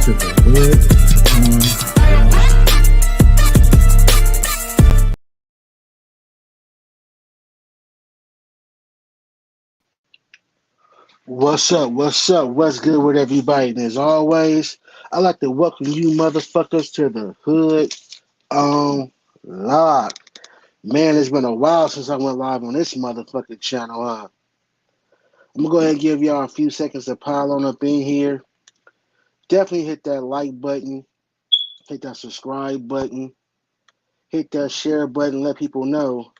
to the Hood on. What's up? What's up? What's good with everybody? And as always, I'd like to welcome you motherfuckers to the Hood on Live. Man, it's been a while since I went live on this motherfucking channel. I'm gonna go ahead and give y'all a few seconds to pile on up in here. Definitely hit that like button, hit that subscribe button, hit that share button, let people know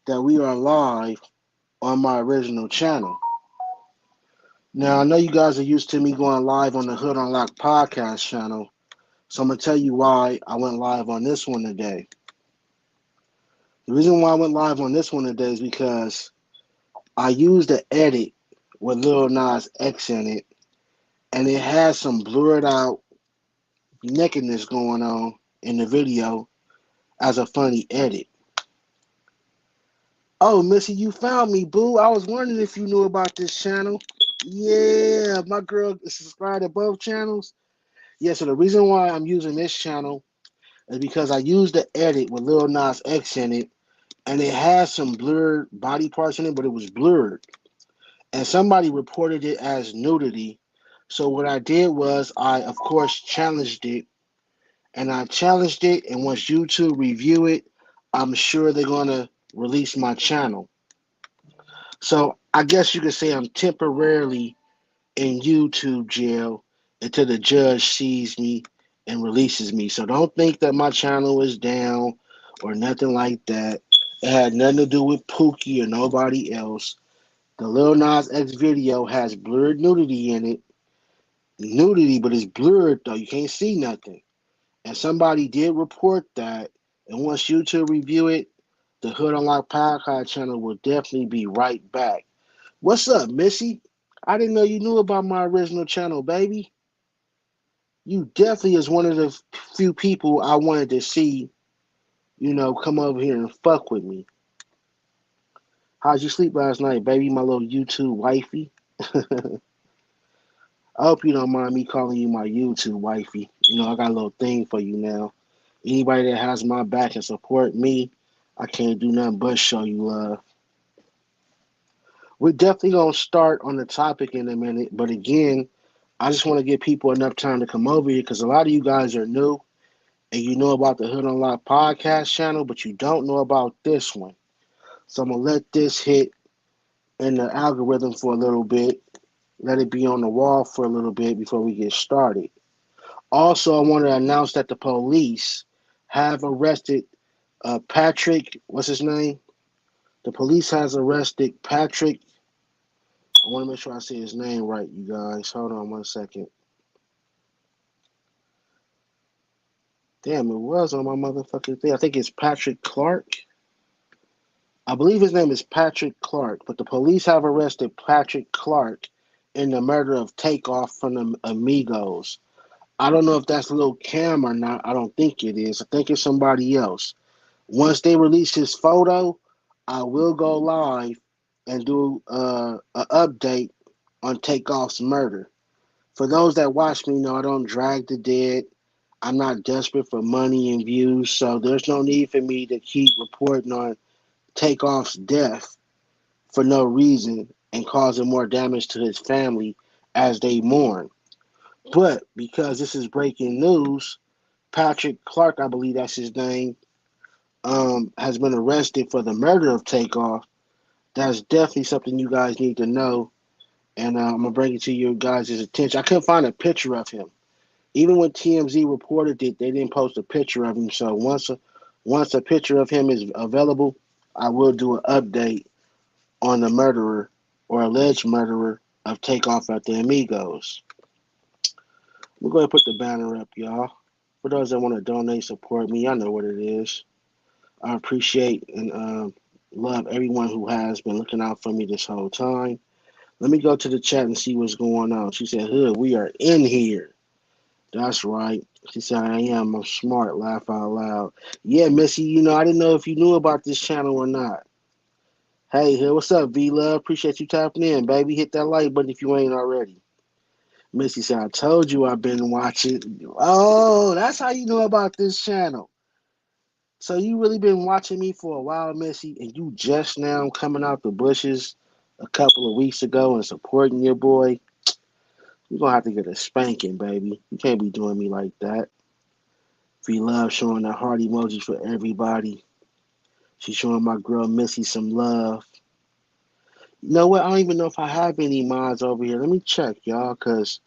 that we are live on my original channel. Now, I know you guys are used to me going live on the Hood Unlocked podcast channel, so I'm going to tell you why I went live on this one today. The reason why I went live on this one today is because I used the edit with Lil Nas X in it, and it has some blurred out nakedness going on in the video as a funny edit. Oh, Missy, you found me, boo. I was wondering if you knew about this channel. Yeah, my girl is subscribed to both channels. Yeah, so the reason why I'm using this channel is because I used the edit with Lil Nas X in it, and it has some blurred body parts in it, but it was blurred. And somebody reported it as nudity. So what I did was I, of course, challenged it, and and once YouTube review it, I'm sure they're gonna release my channel. So I guess you could say I'm temporarily in YouTube jail until the judge sees me and releases me. So don't think that my channel is down or nothing like that. It had nothing to do with Pookie or nobody else. The Lil Nas X video has blurred nudity in it. Nudity, but it's blurred though. You can't see nothing. And somebody did report that. And once YouTube review it, the Hood Unlock Podcast channel will definitely be right back. What's up, Missy? I didn't know you knew about my original channel, baby. You definitely is one of the few people I wanted to see, come over here and fuck with me. How'd you sleep last night, baby? My little YouTube wifey. I hope you don't mind me calling you my YouTube wifey. I got a little thing for you now. Anybody that has my back and support me, I can't do nothing but show you love. We're definitely going to start on the topic in a minute, but again, I just want to give people enough time to come over here because a lot of you guys are new and you know about the Hood Unlock podcast channel, but you don't know about this one. So I'm going to let this hit in the algorithm for a little bit, let it be on the wall for a little bit before we get started. Also, I want to announce that the police have arrested Patrick, what's his name? The police has arrested Patrick. I want to make sure I say his name right, you guys. Hold on 1 second. Damn, it was on my motherfucking thing. I think it's Patrick Clark. I believe his name is Patrick Clark, but the police have arrested Patrick Clark in the murder of Takeoff from the Amigos. I don't know if that's Lil Cam or not. I don't think it is. I think it's somebody else. Once they release his photo, I will go live and do an update on Takeoff's murder. For those that watch me know I don't drag the dead. I'm not desperate for money and views, so there's no need for me to keep reporting on Takeoff's death for no reason and causing more damage to his family as they mourn. But because this is breaking news, Patrick Clark, I believe that's his name, has been arrested for the murder of Takeoff. That's definitely something you guys need to know, and I'm gonna bring it to your guys' attention. I couldn't find a picture of him. Even when TMZ reported it, they didn't post a picture of him. So once a picture of him is available, I will do an update on the murderer or alleged murderer of Takeoff at the Amigos. We're going to put the banner up, y'all. For those that want to donate, support me, I know what it is. I appreciate and love everyone who has been looking out for me this whole time. Let me go to the chat and see what's going on. She said, Hood, we are in here. That's right. She said, I am. I'm smart. Laugh out loud. Yeah, Missy, I didn't know if you knew about this channel or not. Hey, what's up, V-Love? Appreciate you tapping in, baby. Hit that like button if you ain't already. Missy said, I told you I've been watching. Oh, that's how you know about this channel. So you really been watching me for a while, Missy, and you just now coming out the bushes a couple of weeks ago and supporting your boy. You're gonna have to get a spanking, baby. You can't be doing me like that. V Love showing the heart emoji for everybody. She's showing my girl Missy some love. You know what? I don't even know if I have any mods over here. Let me check, y'all, cause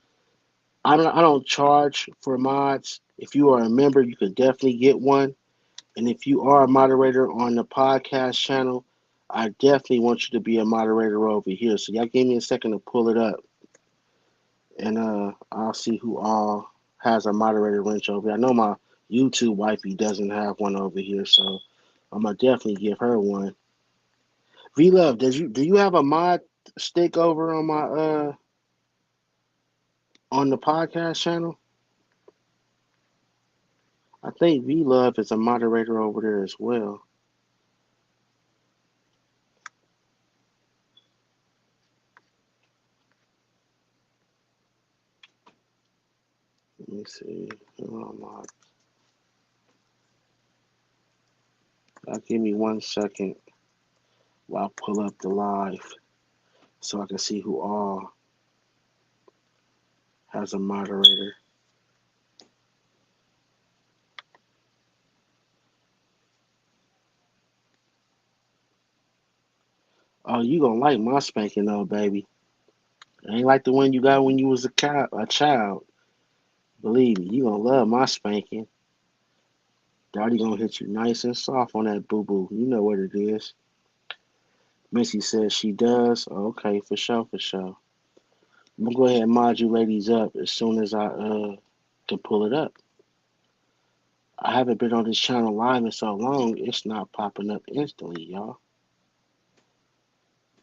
I don't charge for mods. If you are a member, you could definitely get one. And if you are a moderator on the podcast channel, I definitely want you to be a moderator over here. So y'all give me a second to pull it up, and I'll see who all has a moderator wrench over here. I know my YouTube wifey doesn't have one over here, so I'm gonna definitely give her one. V Love, do you have a mod stick over on my on the podcast channel? I think V Love is a moderator over there as well. Let me see. Give me 1 second while I pull up the live so I can see who all has a moderator. Oh, you gonna like my spanking though, baby. It ain't like the one you got when you was a child. Believe me, you gonna love my spanking. Daddy gonna hit you nice and soft on that boo boo. You know what it is. Missy says she does. Okay, for sure, for sure. I'm gonna go ahead and mod you ladies up as soon as I can pull it up. I haven't been on this channel live in so long, it's not popping up instantly, y'all.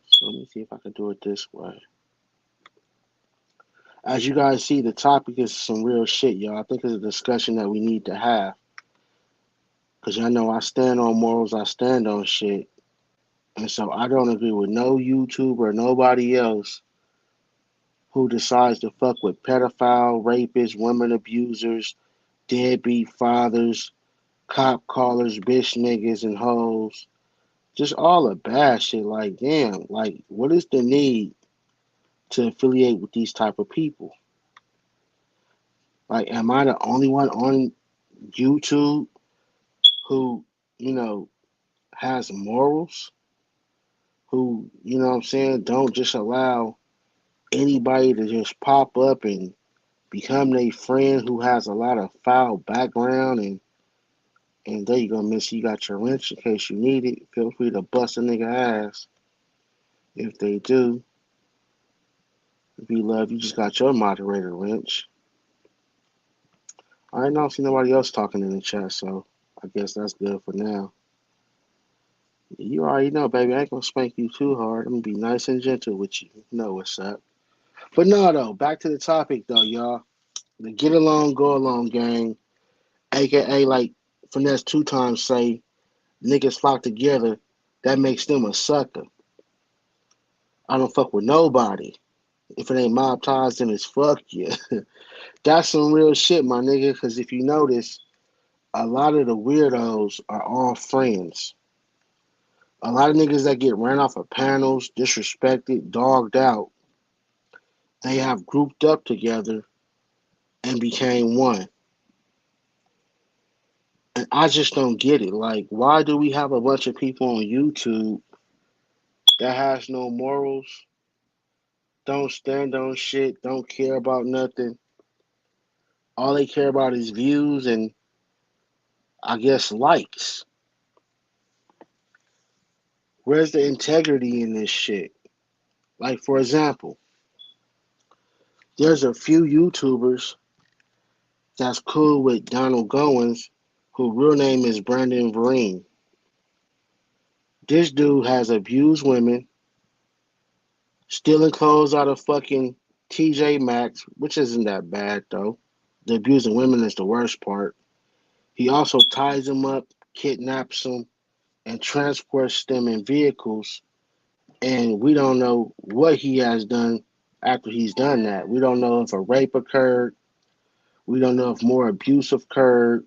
So let me see if I can do it this way. As you guys see, the topic is some real shit, y'all. I think it's a discussion that we need to have. Because y'all know I stand on morals, I stand on shit. And so I don't agree with no YouTuber or nobody else who decides to fuck with pedophile, rapists, women abusers, deadbeat fathers, cop callers, bitch niggas, and hoes. Just all the bad shit. Like, damn, like, what is the need to affiliate with these type of people? Like, am I the only one on YouTube who, you know, has morals? Who, you know what I'm saying, don't just allow anybody to just pop up and become their friend who has a lot of foul background and there you go, Miss. You got your wrench in case you need it. Feel free to bust a nigga ass if they do. Be love, you just got your moderator wrench. I don't see nobody else talking in the chat, so I guess that's good for now. You already know, baby. I ain't gonna spank you too hard. I'm gonna be nice and gentle with you. You know what's up. But no, though. Back to the topic, though, y'all. The get along, go along gang, aka like finesse two times say, niggas flock together. That makes them a sucker. I don't fuck with nobody. If it ain't mob ties, then it's fuck you. That's some real shit, my nigga. Because if you notice, a lot of the weirdos are all friends. A lot of niggas that get ran off of panels, disrespected, dogged out, they have grouped up together and became one. And I just don't get it. Like, why do we have a bunch of people on YouTube that has no morals, don't stand on shit, don't care about nothing? All they care about is views and I guess likes. Where's the integrity in this shit? Like, for example, there's a few YouTubers that's cool with Donald Goins, whose real name is Brandon Vereen. This dude has abused women, stealing clothes out of fucking TJ Maxx, which isn't that bad though. The abusing women is the worst part. He also ties them up, kidnaps them, and transports them in vehicles. And we don't know what he has done after he's done that. We don't know if a rape occurred. We don't know if more abuse occurred.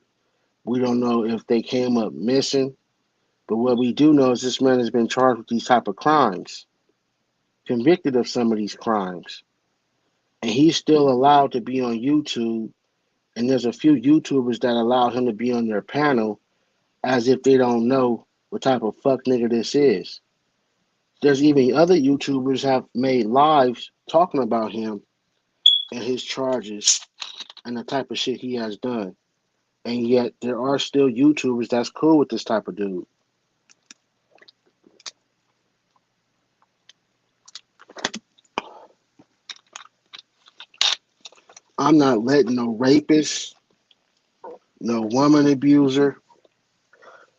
We don't know if they came up missing. But what we do know is this man has been charged with these type of crimes, convicted of some of these crimes. And he's still allowed to be on YouTube. And there's a few YouTubers that allow him to be on their panel as if they don't know what type of fuck nigga this is. There's even other YouTubers have made lives talking about him and his charges and the type of shit he has done. And yet there are still YouTubers that's cool with this type of dude. I'm not letting no rapist, no woman abuser,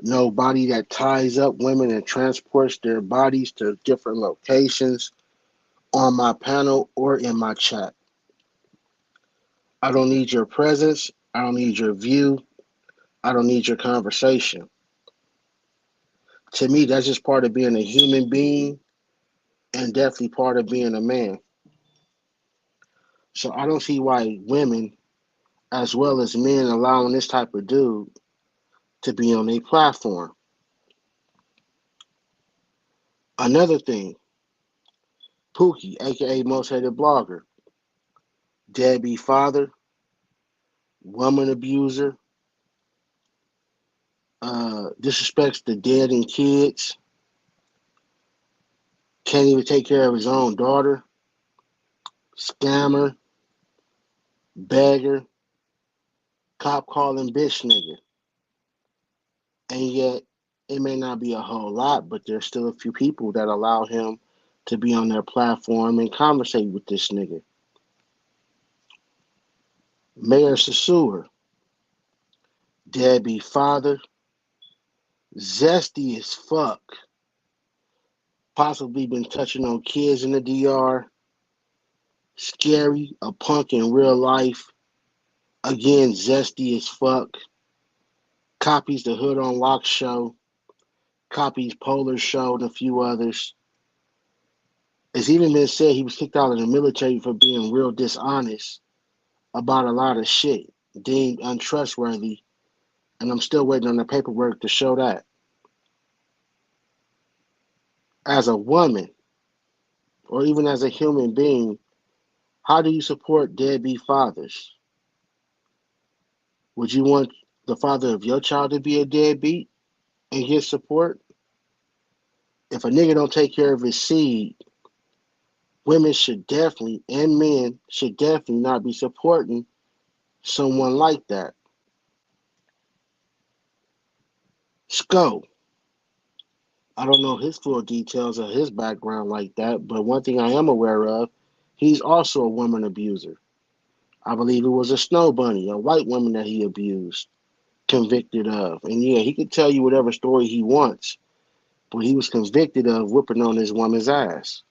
nobody that ties up women and transports their bodies to different locations on my panel or in my chat. I don't need your presence. I don't need your view. I don't need your conversation. To me, that's just part of being a human being and definitely part of being a man. So I don't see why women, as well as men, allowing this type of dude to be on a platform. Another thing, Pookie, aka Most Hated Blogger, deadbeat father, woman abuser, disrespects the dead and kids, can't even take care of his own daughter, scammer, beggar, cop calling bitch nigga. And yet, it may not be a whole lot, but there's still a few people that allow him to be on their platform and conversate with this nigga. Mayor Sassour, deadbeat father, zesty as fuck, possibly been touching on kids in the DR, scary, a punk in real life, again, zesty as fuck, copies the Hood on Lock show, copies Polar show and a few others. It's even been said he was kicked out of the military for being real dishonest about a lot of shit, deemed untrustworthy, and I'm still waiting on the paperwork to show that. As a woman, or even as a human being, how do you support deadbeat fathers? Would you want the father of your child to be a deadbeat and get support? If a nigga don't take care of his seed, women should definitely, and men should definitely not be supporting someone like that. Sco, I don't know his full details of his background like that, but one thing I am aware of, he's also a woman abuser. I believe it was a snow bunny, a white woman that he abused, convicted of. And yeah, he could tell you whatever story he wants, but he was convicted of whipping on this woman's ass.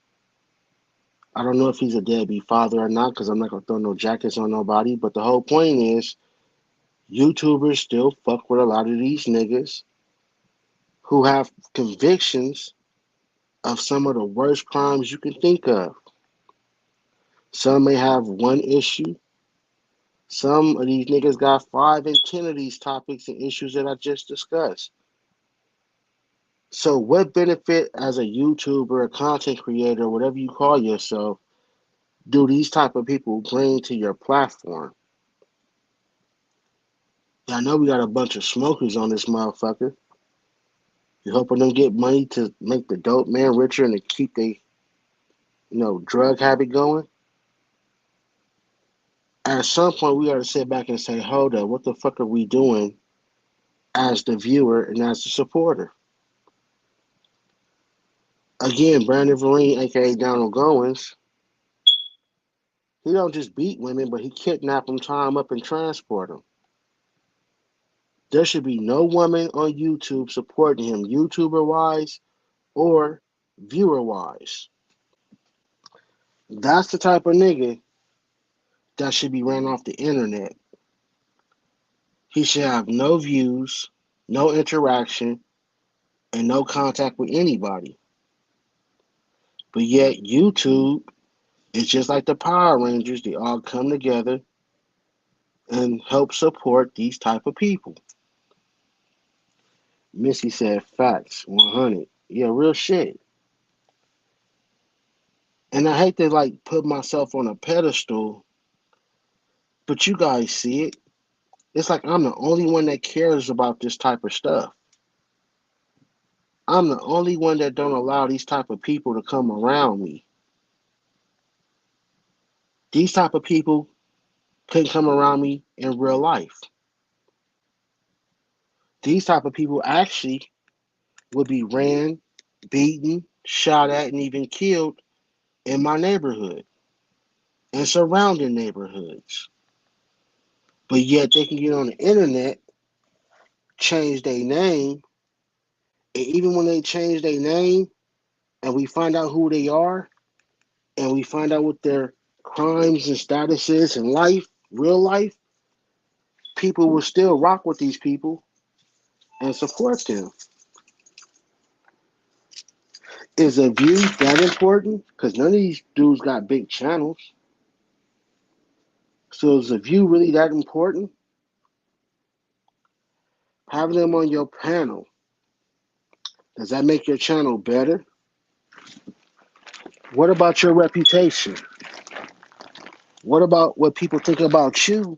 I don't know if he's a deadbeat father or not, because I'm not gonna throw no jackets on nobody. But the whole point is, YouTubers still fuck with a lot of these niggas who have convictions of some of the worst crimes you can think of. Some may have one issue. Some of these niggas got 5 and 10 of these topics and issues that I just discussed. So, what benefit as a YouTuber, a content creator, whatever you call yourself, do these type of people bring to your platform? I know we got a bunch of smokers on this motherfucker. You hoping them get money to make the dope man richer and to keep their, drug habit going? At some point, we got to sit back and say, hold up, what the fuck are we doing as the viewer and as the supporter? Again, Brandon Vereen, aka Donald Goins, he don't just beat women, but he kidnap them, tie them up, and transport them. There should be no woman on YouTube supporting him, YouTuber wise or viewer wise. That's the type of nigga that should be ran off the internet. He should have no views, no interaction, and no contact with anybody. But yet YouTube It's just like the Power Rangers. They all come together and help support these type of people. Missy said facts, 100. Yeah, real shit. And I hate to like put myself on a pedestal, but you guys see it. It's like I'm the only one that cares about this type of stuff. I'm the only one that don't allow these type of people to come around me. These type of people couldn't come around me in real life. These type of people actually would be ran, beaten, shot at, and even killed in my neighborhood and surrounding neighborhoods. But yet they can get on the internet, change their name, and even when they change their name and we find out who they are and we find out what their crimes and status is in life, real life, people will still rock with these people and support them. Is a view that important? Because none of these dudes got big channels. So is a view really that important? Having them on your panel, does that make your channel better? What about your reputation? What about what people think about you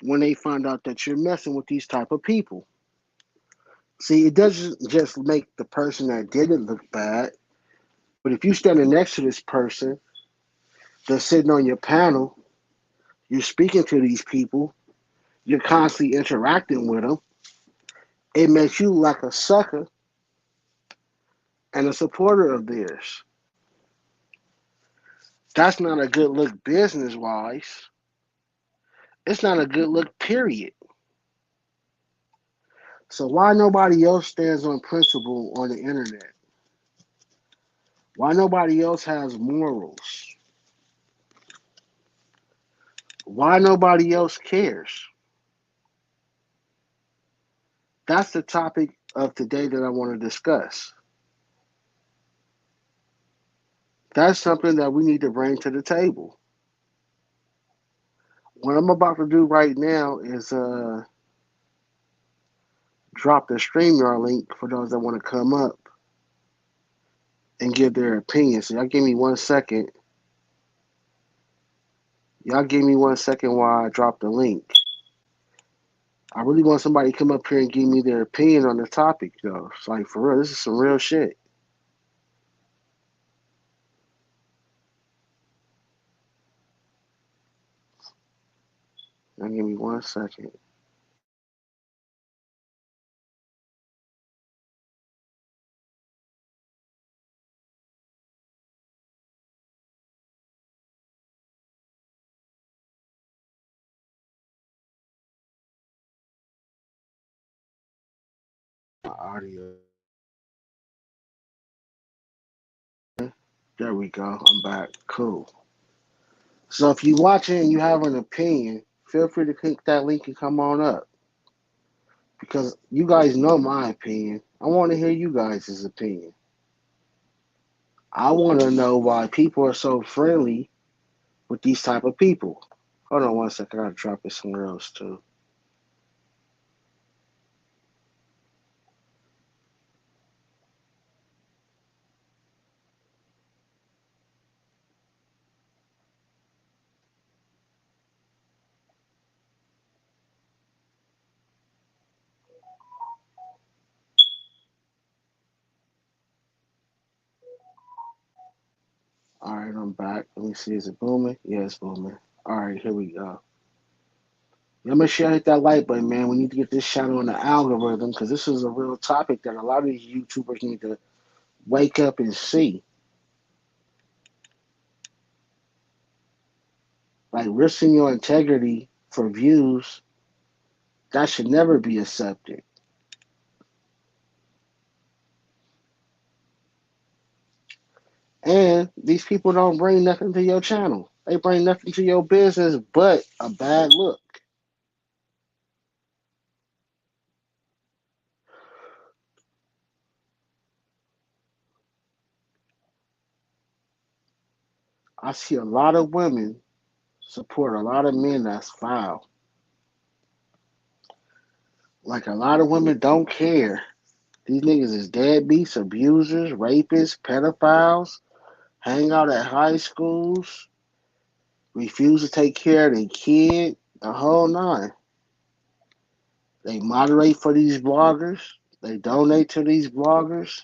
when they find out that you're messing with these type of people? See, it doesn't just make the person that did it look bad, but if you're standing next to this person that's sitting on your panel, you're speaking to these people, you're constantly interacting with them, it makes you like a sucker and a supporter of theirs. That's not a good look business wise. It's not a good look, period. So why nobody else stands on principle on the internet? Why nobody else has morals? Why nobody else cares? That's the topic of today that I want to discuss. That's something that we need to bring to the table. What I'm about to do right now is drop the StreamYard link for those that want to come up and give their opinion. So y'all give me 1 second. Y'all give me 1 second while I drop the link. I really want somebody to come up here and give me their opinion on the topic, though. It's like, for real, this is some real shit. Y'all give me 1 second. My audio. There we go. I'm back. Cool. So if you're watching and you have an opinion, feel free to click that link and come on up. Because you guys know my opinion. I want to hear you guys' opinion. I want to know why people are so friendly with these type of people. Hold on 1 second. I gotta drop it somewhere else too. All right, I'm back. Let me see. Is it booming? Yeah, it's booming. All right, here we go. Yeah, make sure I hit that like button, man. We need to get this shot on the algorithm because this is a real topic that a lot of these YouTubers need to wake up and see. Like risking your integrity for views, that should never be accepted. And these people don't bring nothing to your channel. They bring nothing to your business but a bad look. I see a lot of women support a lot of men that's foul. Like a lot of women don't care. These niggas is deadbeats, abusers, rapists, pedophiles, hang out at high schools, refuse to take care of their kid, the whole nine. They moderate for these bloggers. They donate to these bloggers.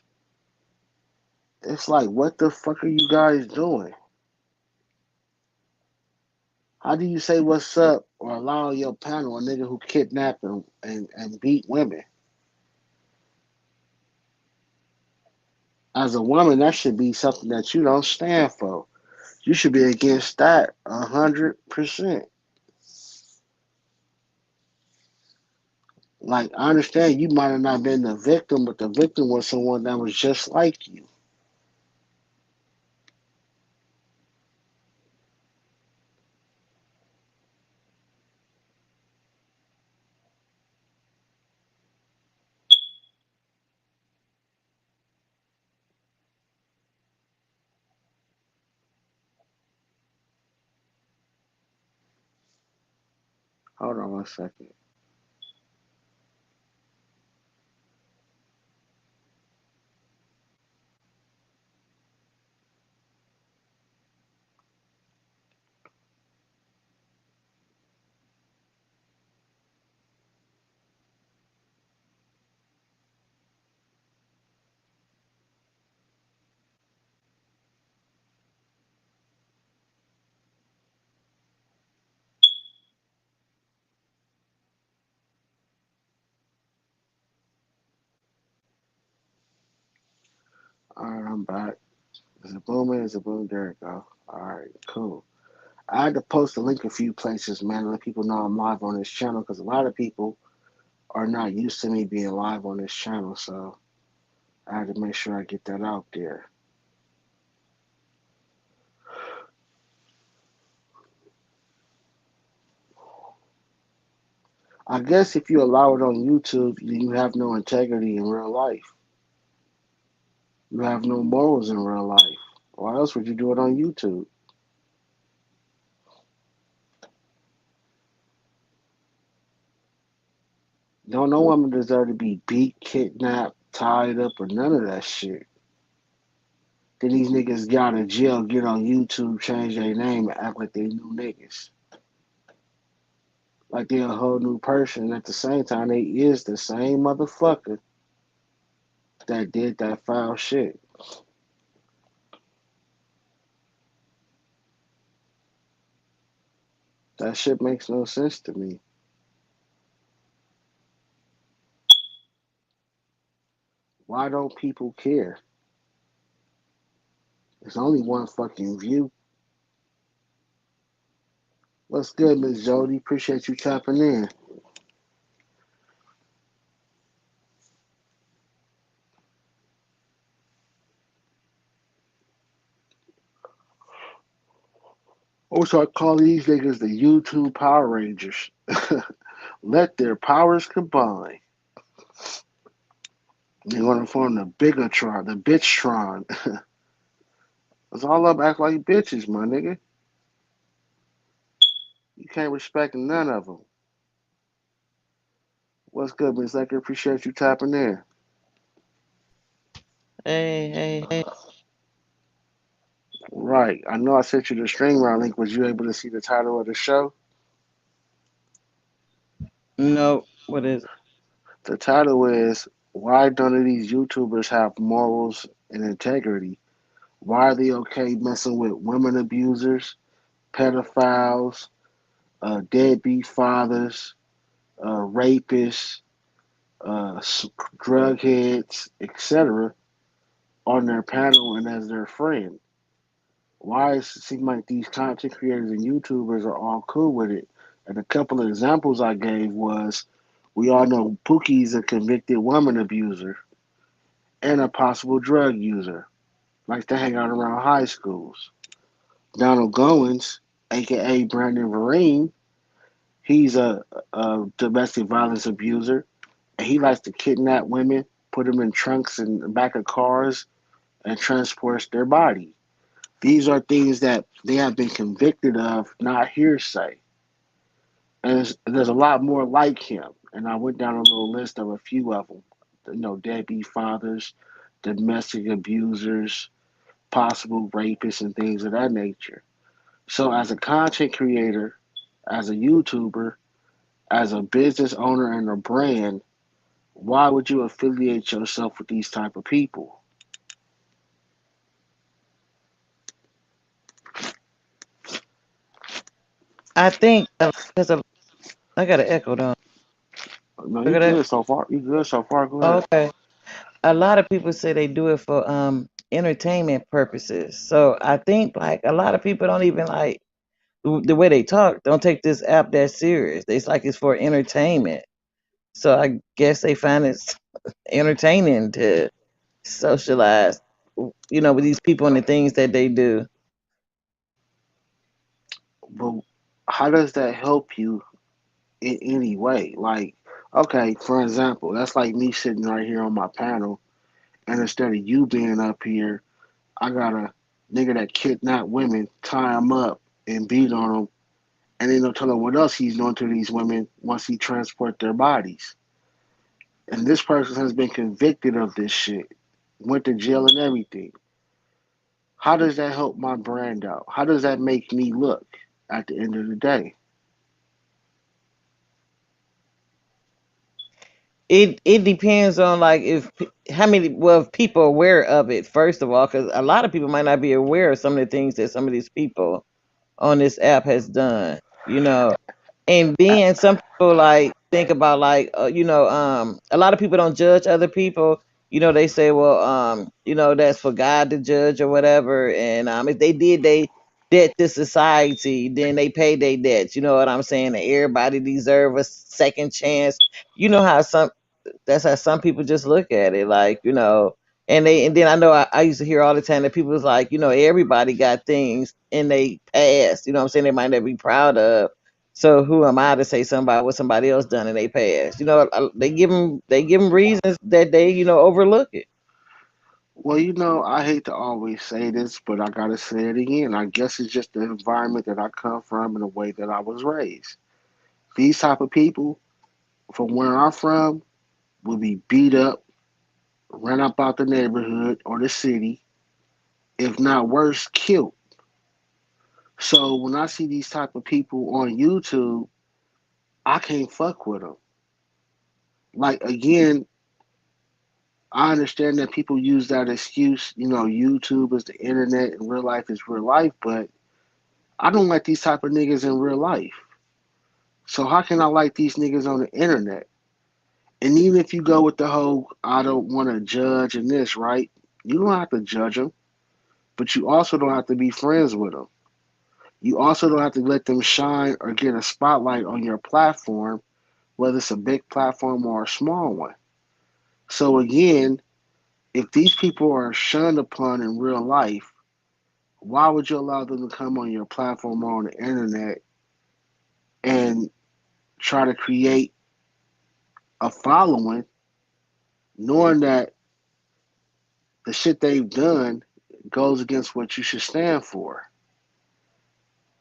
It's like, what the fuck are you guys doing? How do you say what's up or allow your panel a nigga who kidnap and beat women? As a woman, that should be something that you don't stand for. You should be against that 100%. Like, I understand you might have not been the victim, but the victim was someone that was just like you. Hold on one second. All right, I'm back. Is it booming? Is it booming? There it go. All right, cool. I had to post a link a few places, man, to let people know I'm live on this channel because a lot of people are not used to me being live on this channel, so I had to make sure I get that out there. I guess if you allow it on YouTube, you have no integrity in real life. You have no morals in real life. Why else would you do it on YouTube? Don't no woman deserve to be beat, kidnapped, tied up, or none of that shit. Then these niggas get out of jail, get on YouTube, change their name, and act like they new niggas. Like they're a whole new person. And at the same time, they is the same motherfucker that did that foul shit. That shit makes no sense to me. Why don't people care? There's only one fucking view. What's good, Miss Jody? Appreciate you tapping in. Also, I call these niggas the YouTube Power Rangers. Let their powers combine. They're gonna form the Bigatron, the Bitchtron. It's all up act like bitches, my nigga. You can't respect none of them. What's good, Miss Laker? Appreciate you tapping in. Hey, hey, hey. Right. I know I sent you the stream round link. Was you able to see the title of the show? No, what is it? The title is Why None of These YouTubers Have Morals and Integrity? Why are they okay messing with women abusers, pedophiles, deadbeat fathers, rapists, drug heads, etc., on their panel and as their friend? Why does it seem like these content creators and YouTubers are all cool with it? And a couple of examples I gave was we all know Pookie's a convicted woman abuser and a possible drug user. Likes to hang out around high schools. Donald Goins, aka Brandon Vereen, he's a domestic violence abuser, and he likes to kidnap women, put them in trunks in the back of cars, and transport their body. These are things that they have been convicted of, not hearsay. And there's a lot more like him. And I went down a little list of a few of them. Deadbeat fathers, domestic abusers, possible rapists, and things of that nature. So, as a content creator, as a YouTuber, as a business owner and a brand, why would you affiliate yourself with these type of people? I think because of I got an echo down. No, Look you at that. good so far. You good so far. Go ahead. Okay. A lot of people say they do it for entertainment purposes. So I think like a lot of people don't even like the way they talk. Don't take this app that serious. It's like it's for entertainment. So I guess they find it entertaining to socialize, with these people and the things that they do. But how does that help you in any way? Like, okay, for example, that's like me sitting right here on my panel, and instead of you being up here, I got a nigga that kidnap women, tie them up, and beat on them, and then no telling what else he's doing to these women once he transport their bodies. And this person has been convicted of this shit, went to jail and everything. How does that help my brand out? How does that make me look at the end of the day? It depends on like if how many if people are aware of it first of all, because a lot of people might not be aware of some of the things that some of these people on this app has done. And then some people like think about like a lot of people don't judge other people. They say, well, that's for God to judge or whatever. And if they did they debt to society, then they pay their debts. You know what I'm saying? And everybody deserve a second chance. You know how some that's how some people just look at it, like, and then I know I used to hear all the time that people was like, everybody got things in they past, what I'm saying, they might not be proud of. So who am I to say somebody what somebody else done in their past? They give them reasons that they overlook it. Well, I hate to always say this, but I gotta say it again. I guess it's just the environment that I come from and the way that I was raised. These type of people, from where I'm from, will be beat up, run up out the neighborhood or the city, if not worse, killed. So when I see these type of people on YouTube, I can't fuck with them. Like again, I understand that people use that excuse, YouTube is the internet and real life is real life, but I don't like these type of niggas in real life. So how can I like these niggas on the internet? And even if you go with the whole I don't want to judge and this, right? You don't have to judge them, but you also don't have to be friends with them. You also don't have to let them shine or get a spotlight on your platform, whether it's a big platform or a small one. So again, if these people are shunned upon in real life, why would you allow them to come on your platform or on the internet and try to create a following, knowing that the shit they've done goes against what you should stand for?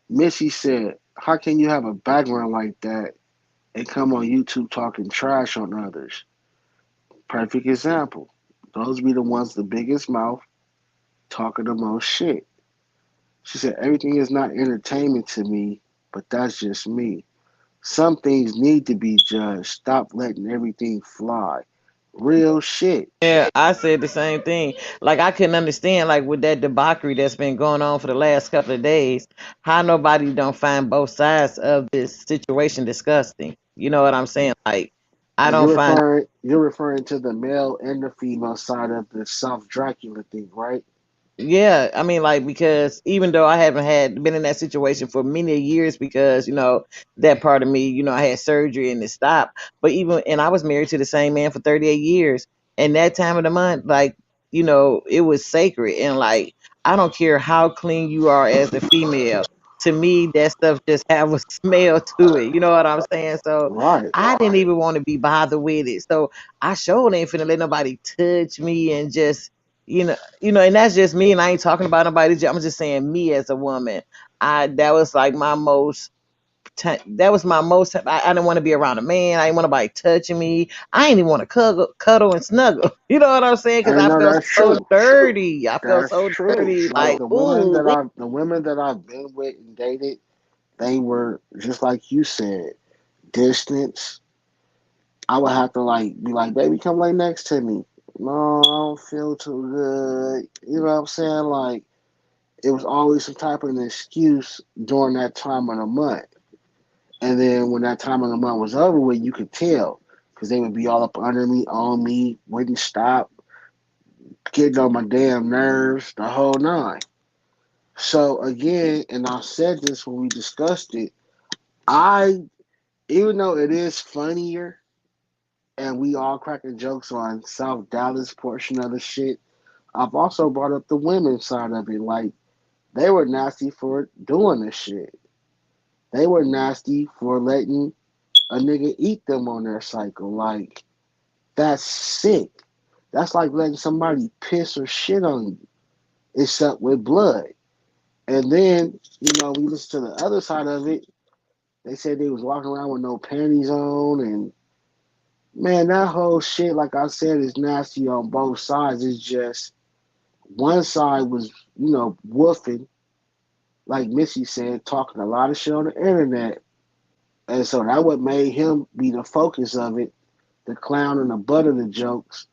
Missy said, how can you have a background like that and come on YouTube talking trash on others? Perfect example. Those be the ones the biggest mouth talking the most shit. She said, everything is not entertainment to me, but that's just me. Some things need to be judged. Stop letting everything fly. Real shit. Yeah, I said the same thing. Like I couldn't understand, like with that debauchery that's been going on for the last couple of days, how nobody don't find both sides of this situation disgusting. You know what I'm saying? Like I And don't find. you're referring to the male and the female side of the South Dracula thing, right? Yeah, I mean, like because even though I haven't had been in that situation for many years, because that part of me, I had surgery and it stopped. But even and I was married to the same man for 38 years, and that time of the month, like it was sacred, and like I don't care how clean you are as a female. To me, that stuff just have a smell to it. You know what I'm saying? So Right. I didn't even want to be bothered with it. So I sure ain't finna let nobody touch me and just And that's just me, and I ain't talking about nobody. I'm just saying me as a woman. I that was like my most. That was my most. I didn't want to be around a man. I didn't want nobody touching me. I didn't even want to cuddle and snuggle. You know what I'm saying? Because I I know felt that's so true. dirty. I felt That's so true. dirty. Like Like, ooh, the women that I've been with and dated, they were just like you said, distance. I would have to like be like, baby, come lay next to me. No, I don't feel too good. You know what I'm saying? Like it was always some type of an excuse during that time of the month. And then when that time of the month was over with, you could tell because they would be all up under me, on me, wouldn't stop, getting on my damn nerves, the whole nine. So again, and I said this when we discussed it, I even though it is funnier and we all cracking jokes on South Dallas portion of the shit, I've also brought up the women's side of it. Like they were nasty for doing this shit. They were nasty for letting a nigga eat them on their cycle. Like that's sick. That's like letting somebody piss or shit on you. It's up with blood. And then, we listen to the other side of it. They said they was walking around with no panties on, and man, that whole shit, like I said, is nasty on both sides. It's just one side was, woofing, like Missy said, talking a lot of shit on the internet, and so that what made him be the focus of it, the clown and the butt of the jokes,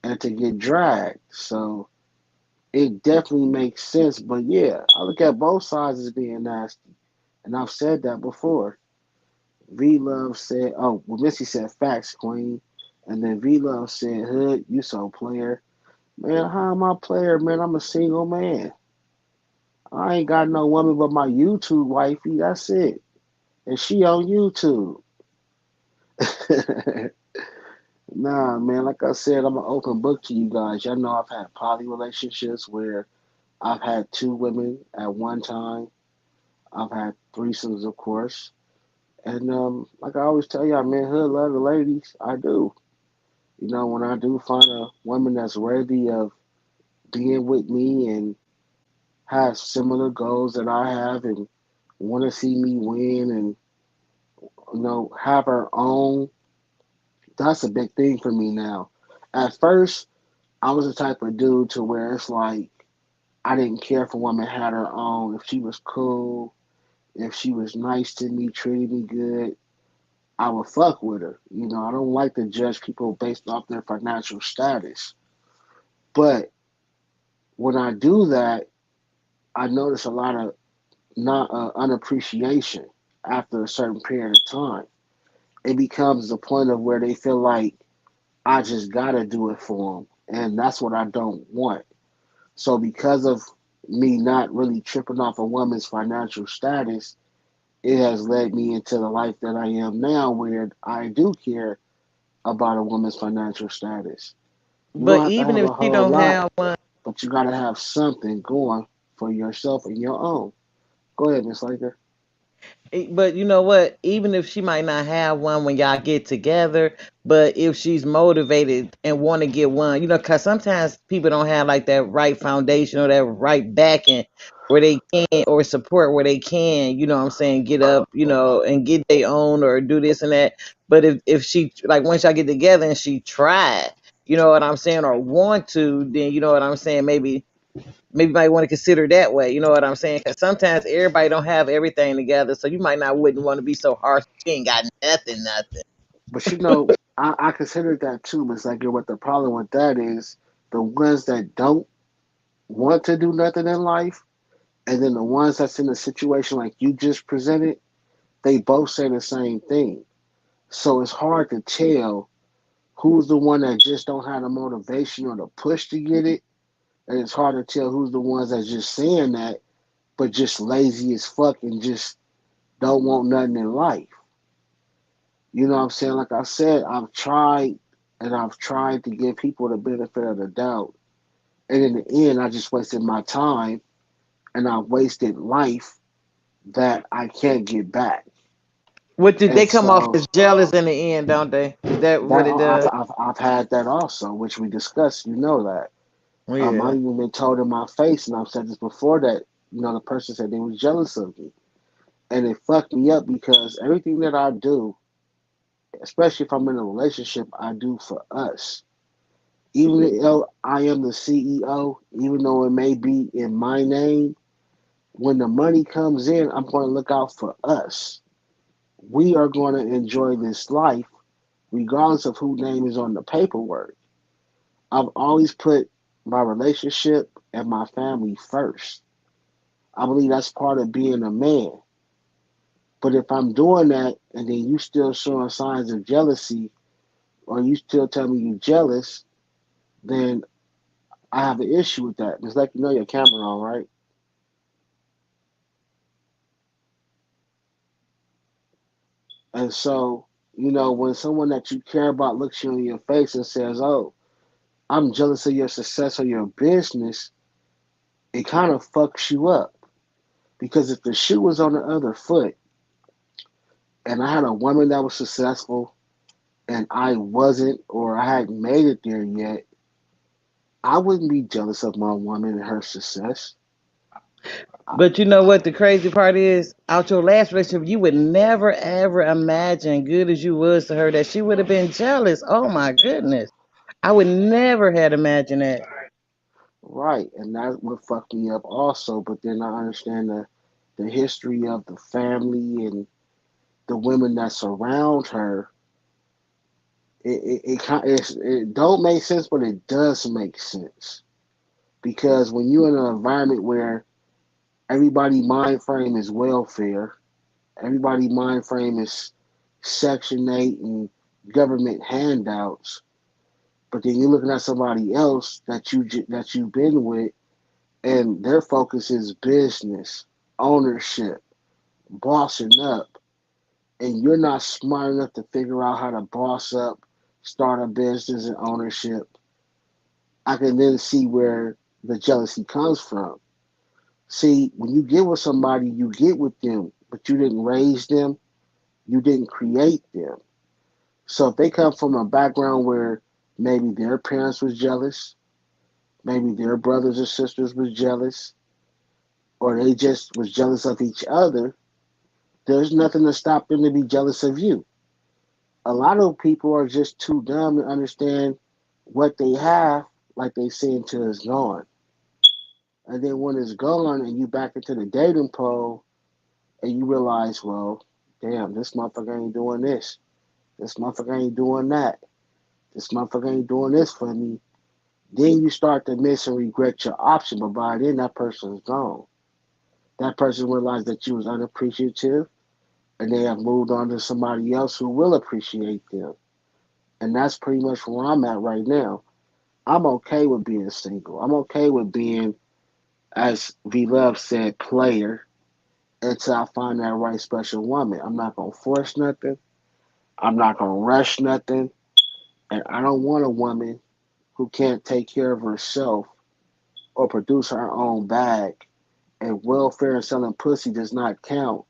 and to get dragged. So it definitely makes sense. But yeah, I look at both sides as being nasty, and I've said that before. V Love said, "Oh, well, Missy said facts, Queen," and then V Love said, "Hood, you so player, man. How am I player, man? I'm a single man. I ain't got no woman but my YouTube wifey. That's it, and she on YouTube." Nah, man. Like I said, I'm an open book to you guys. Y'all know I've had poly relationships where I've had two women at one time. I've had threesomes, of course, and like I always tell y'all, man, hood love the ladies. I do. When I do find a woman that's worthy of being with me and has similar goals that I have and want to see me win and, have her own, that's a big thing for me now. At first, I was the type of dude to where it's like I didn't care if a woman had her own. If she was cool, if she was nice to me, treated me good, I would fuck with her. I don't like to judge people based off their financial status. But when I do that, I notice a lot of not unappreciation after a certain period of time. It becomes the point of where they feel like I just gotta do it for them, and that's what I don't want. So because of me not really tripping off a woman's financial status, it has led me into the life that I am now, where I do care about a woman's financial status. You don't but have to even have if a she whole don't lot, have one. but you gotta have something going for yourself and your own. Go ahead, Miss Laker. But you know what? Even if she might not have one when y'all get together, but if she's motivated and want to get one, because sometimes people don't have like that right foundation or that right backing where they can or support where they can, what I'm saying, get up, and get their own or do this and that. But if she like once y'all get together and she tried, you know what I'm saying, or want to, then you know what I'm saying, maybe might want to consider that way. You know what I'm saying? Because sometimes everybody don't have everything together, so you might not wouldn't want to be so harsh. She ain't got nothing, nothing. But I consider that too, Miss Laker. What the problem with that is the ones that don't want to do nothing in life, and then the ones that's in a situation like you just presented, they both say the same thing. So it's hard to tell who's the one that just don't have the motivation or the push to get it, and it's hard to tell who's the ones that's just saying that but just lazy as fuck and just don't want nothing in life. You know what I'm saying? Like I said, I've tried to give people the benefit of the doubt. And in the end, I just wasted my time and I wasted life that I can't get back. What did And they come off so as jealous in the end, don't they? Is that that what it does? I've had that also, which we discussed. You know that. I Yeah. even been told in my face, and I've said this before, that the person said they were jealous of me, and it fucked me up because everything that I do, especially if I'm in a relationship, I do for us. Even though I am the CEO, even though it may be in my name, when the money comes in, I'm going to look out for us. We are going to enjoy this life regardless of whose name is on the paperwork. I've always put my relationship and my family first. I believe that's part of being a man. But if I'm doing that and then you still showing signs of jealousy, or you still tell me you're jealous, then I have an issue with that. It's like your camera on, right? And so, when someone that you care about looks you in your face and says, "Oh, I'm jealous of your success or your business," it kind of fucks you up. Because if the shoe was on the other foot and I had a woman that was successful and I wasn't, or I hadn't made it there yet, I wouldn't be jealous of my woman and her success. But you know what the crazy part is? Out your last relationship, you would never ever imagine, good as you was to her, that she would have been jealous. Oh my goodness. I would never had imagined that. Right, and that would fuck me up also. But then I understand the history of the family and the women that surround her. It don't make sense, but it does make sense because when you're in an environment where everybody mind frame is welfare, everybody mind frame is Section 8 and government handouts, but then you're looking at somebody else that you've been with, and their focus is business, ownership, bossing up, and you're not smart enough to figure out how to boss up, start a business and ownership. I can then see where the jealousy comes from. See, when you get with somebody, you get with them, but you didn't raise them, you didn't create them. So if they come from a background where maybe their parents was jealous, maybe their brothers or sisters was jealous, or they just was jealous of each other, there's nothing to stop them to be jealous of you. A lot of people are just too dumb to understand what they have, like they say, until it's gone. And then when it's gone and you back into the dating pool and you realize, well, damn, this motherfucker ain't doing this. This motherfucker ain't doing that. This motherfucker ain't doing this for me. Then you start to miss and regret your option, but by then that person's gone. That person realized that you was unappreciative and they have moved on to somebody else who will appreciate them. And that's pretty much where I'm at right now. I'm okay with being single. I'm okay with being, as V Love said, player until I find that right special woman. I'm not gonna force nothing. I'm not gonna rush nothing. And I don't want a woman who can't take care of herself or produce her own bag. And welfare and selling pussy does not count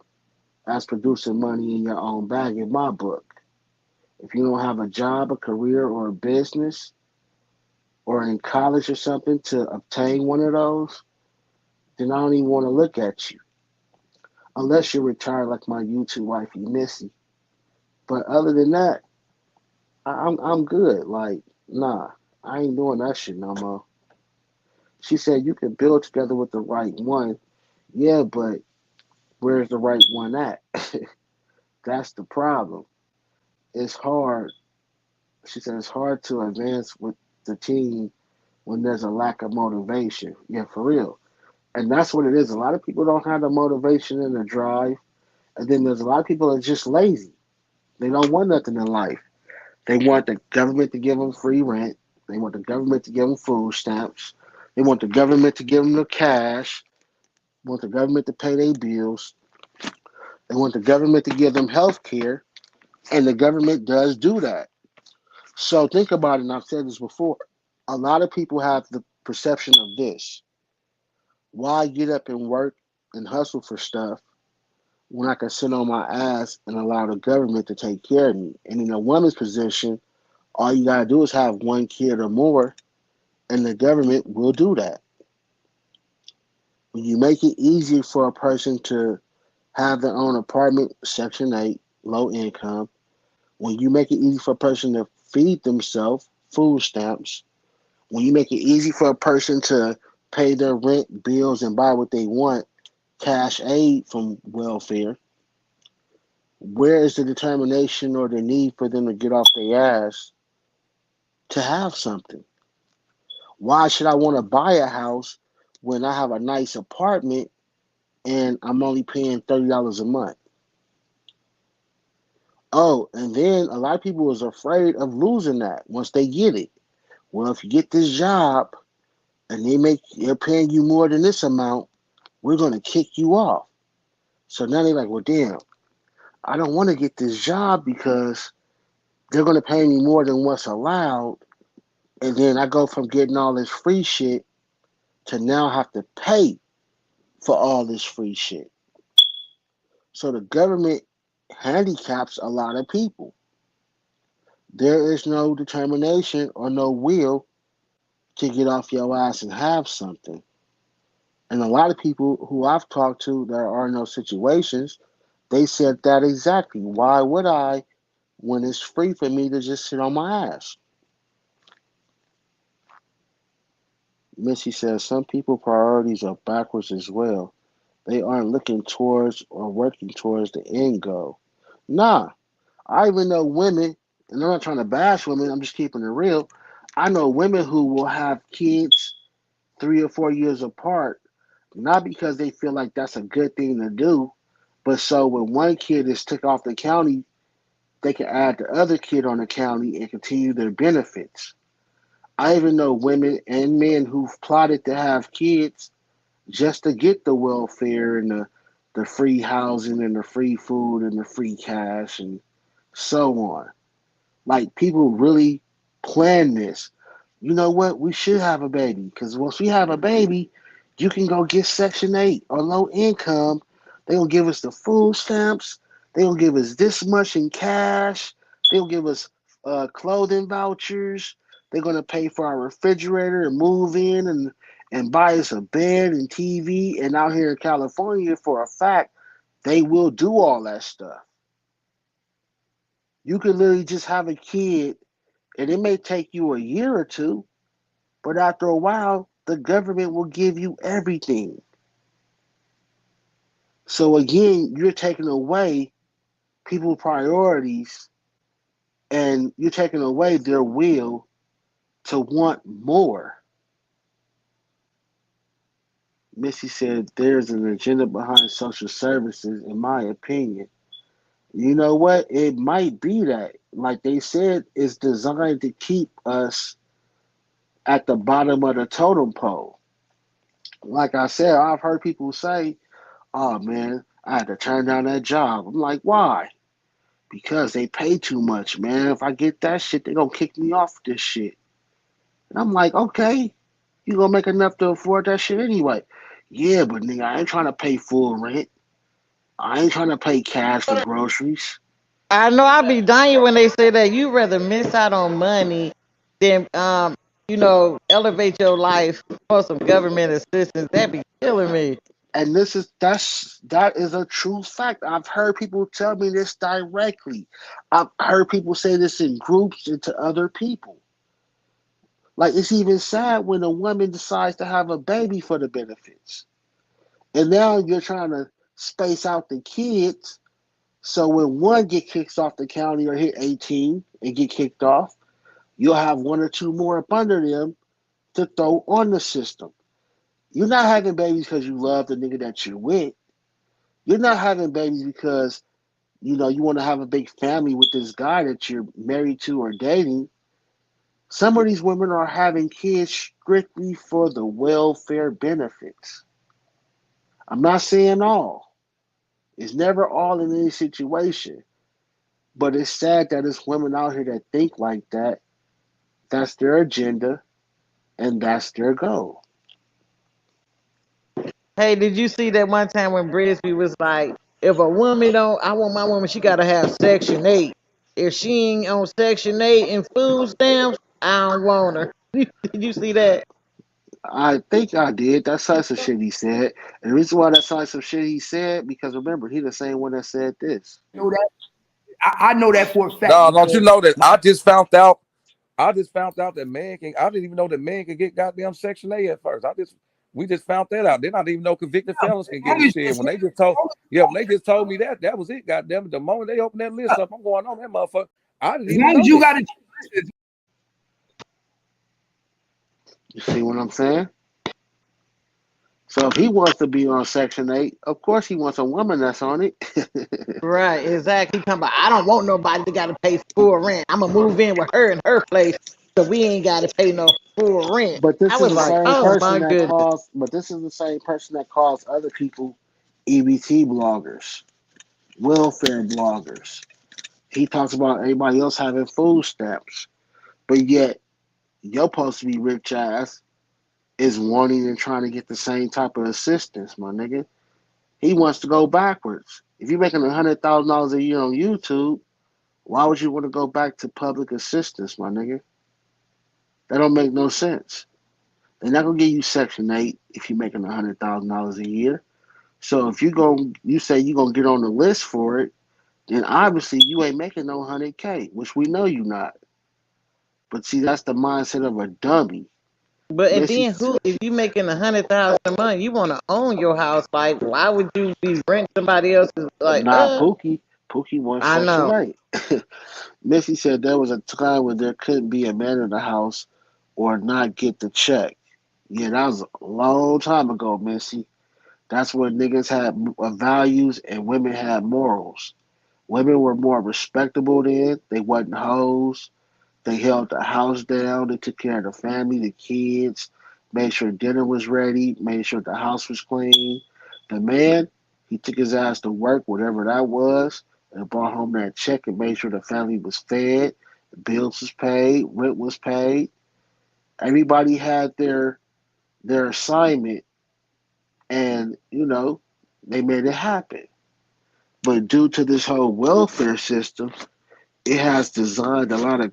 as producing money in your own bag in my book. If you don't have a job, a career, or a business, or in college or something to obtain one of those, then I don't even want to look at you. Unless you're retired like my YouTube wifey, Missy. But other than that, I'm good. Like, nah, I ain't doing that shit no more. She said you can build together with the right one. Yeah, but where's the right one at? That's the problem. It's hard. She said it's hard to advance with the team when there's a lack of motivation. Yeah, for real. And that's what it is. A lot of people don't have the motivation and the drive. And then there's a lot of people that are just lazy. They don't want nothing in life. They want the government to give them free rent. They want the government to give them food stamps. They want the government to give them the cash. They want the government to pay their bills. They want the government to give them health care. And the government does do that. So think about it, and I've said this before. A lot of people have the perception of this. Why get up and work and hustle for stuff when I can sit on my ass and allow the government to take care of me? And in a woman's position, all you gotta do is have one kid or more, And the government will do that. When you make it easier for a person to have their own apartment, Section 8, low income, when you make it easy for a person to feed themselves, food stamps, when you make it easy for a person to pay their rent, bills, and buy what they want, cash aid from welfare, where is the determination or the need for them to get off their ass to have something? Why should I want to buy a house when I have a nice apartment and I'm only paying $30 a month? Oh, and then a lot of people is afraid of losing that once they get it. Well, if you get this job and they're paying you more than this amount, we're gonna kick you off. So now they're like, well, damn, I don't want to get this job because they're gonna pay me more than what's allowed, and then I go from getting all this free shit to now have to pay for all this free shit. So the government handicaps a lot of people. There is no determination or no will to get off your ass and have something. And a lot of people who I've talked to that are in those situations, they said that exactly. Why would I when it's free for me to just sit on my ass? Missy says some people priorities are backwards as well. They aren't looking towards or working towards the end goal. Nah, I even know women, and I'm not trying to bash women, I'm just keeping it real. I know women who will have kids 3 or 4 years apart, not because they feel like that's a good thing to do, but so when one kid is took off the county, they can add the other kid on the county and continue their benefits. I even know women and men who've plotted to have kids just to get the welfare and the free housing and the free food and the free cash and so on. Like people really plan this. You know what? We should have a baby because once we have a baby, you can go get Section 8 or low income. They will give us the food stamps. They will give us this much in cash. They'll give us clothing vouchers. They're going to pay for our refrigerator and move in and buy us a bed and TV. And out here in California, for a fact, they will do all that stuff. You could literally just have a kid and it may take you a year or two, but after a while, the government will give you everything. So again, you're taking away people's priorities and you're taking away their will to want more. Missy said there's an agenda behind social services, in my opinion. You know what? It might be that. Like they said, it's designed to keep us at the bottom of the totem pole. Like I said, I've heard people say, oh man, I had to turn down that job. I'm like, why? Because they pay too much, man. If I get that shit, they gonna kick me off this shit. And I'm like, okay, you gonna make enough to afford that shit anyway. Yeah, but nigga, I ain't trying to pay full rent. I ain't trying to pay cash for groceries. I know I be dying when they say that you rather miss out on money than elevate your life for some government assistance. That be killing me. And that is a true fact. I've heard people tell me this directly. I've heard people say this in groups and to other people. Like it's even sad when a woman decides to have a baby for the benefits. And now you're trying to space out the kids. So when one get kicked off the county or hit 18 and get kicked off, you'll have one or two more up under them to throw on the system. You're not having babies because you love the nigga that you're with. You're not having babies because you want to have a big family with this guy that you're married to or dating. Some of these women are having kids strictly for the welfare benefits. I'm not saying all. It's never all in any situation. But it's sad that there's women out here that think like that. That's their agenda and that's their goal. Hey, did you see that one time when Brisby was like, if a woman don't, I want my woman, she gotta have Section 8. If she ain't on Section 8 and food stamps, I don't want her. Did you see that? I think I did. That's some shit he said. And the reason why that's some shit he said, because remember, he the same one that said this. Know that I know that for a fact No, don't you because know that I just found out? I just found out that man can. I didn't even know that man can get goddamn Section A at first. We just found that out. Then I didn't even know convicted felons can get long the as shit. When they just told, yeah, when they just told me that, that was it. Goddamn it! The moment they opened that list up, I'm going on that motherfucker. I didn't as even long as know you that. got a You see what I'm saying? So if he wants to be on Section 8, of course he wants a woman that's on it. Right, exactly. He talking about I don't want nobody that got to pay full rent. I'm gonna move in with her in her place, so we ain't got to pay no full rent. But I this is was the like, same oh person my that goodness. calls. But this is the same person that calls other people EBT bloggers, welfare bloggers. He talks about everybody else having food stamps, but yet you're supposed to be rich ass is wanting and trying to get the same type of assistance, my nigga. He wants to go backwards. If you're making $100,000 a year on YouTube, why would you want to go back to public assistance, my nigga? That don't make no sense. They're not gonna give you Section 8 if you're making $100,000 a year. So if you say you're gonna get on the list for it, then obviously you ain't making no 100K, which we know you not. But see, that's the mindset of a dummy. But and Missy, then who? If you making 100,000 a month, you want to own your house. Like, why would you be rent somebody else's? Like, not Pookie. Pookie wants I Section know. 8. Missy said there was a time when there couldn't be a man in the house or not get the check. Yeah, that was a long time ago, Missy. That's when niggas had values and women had morals. Women were more respectable then. They wasn't hoes. They held the house down. They took care of the family, the kids, made sure dinner was ready, made sure the house was clean. The man, he took his ass to work, whatever that was, and brought home that check and made sure the family was fed, the bills was paid, rent was paid. Everybody had their assignment, and they made it happen. But due to this whole welfare system, it has designed a lot of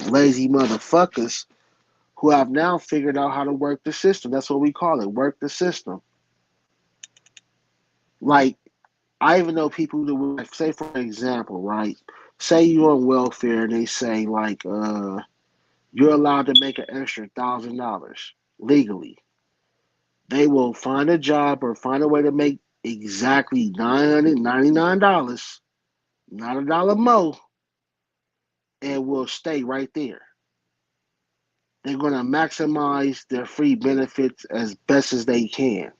lazy motherfuckers who have now figured out how to work the system. That's what we call it, work the system. Like, I even know people that would, like, say, for example, right? Say you're on welfare and they say, like, you're allowed to make an extra $1,000 legally. They will find a job or find a way to make exactly $999, not a dollar more, and will stay right there. They're going to maximize their free benefits as best as they can.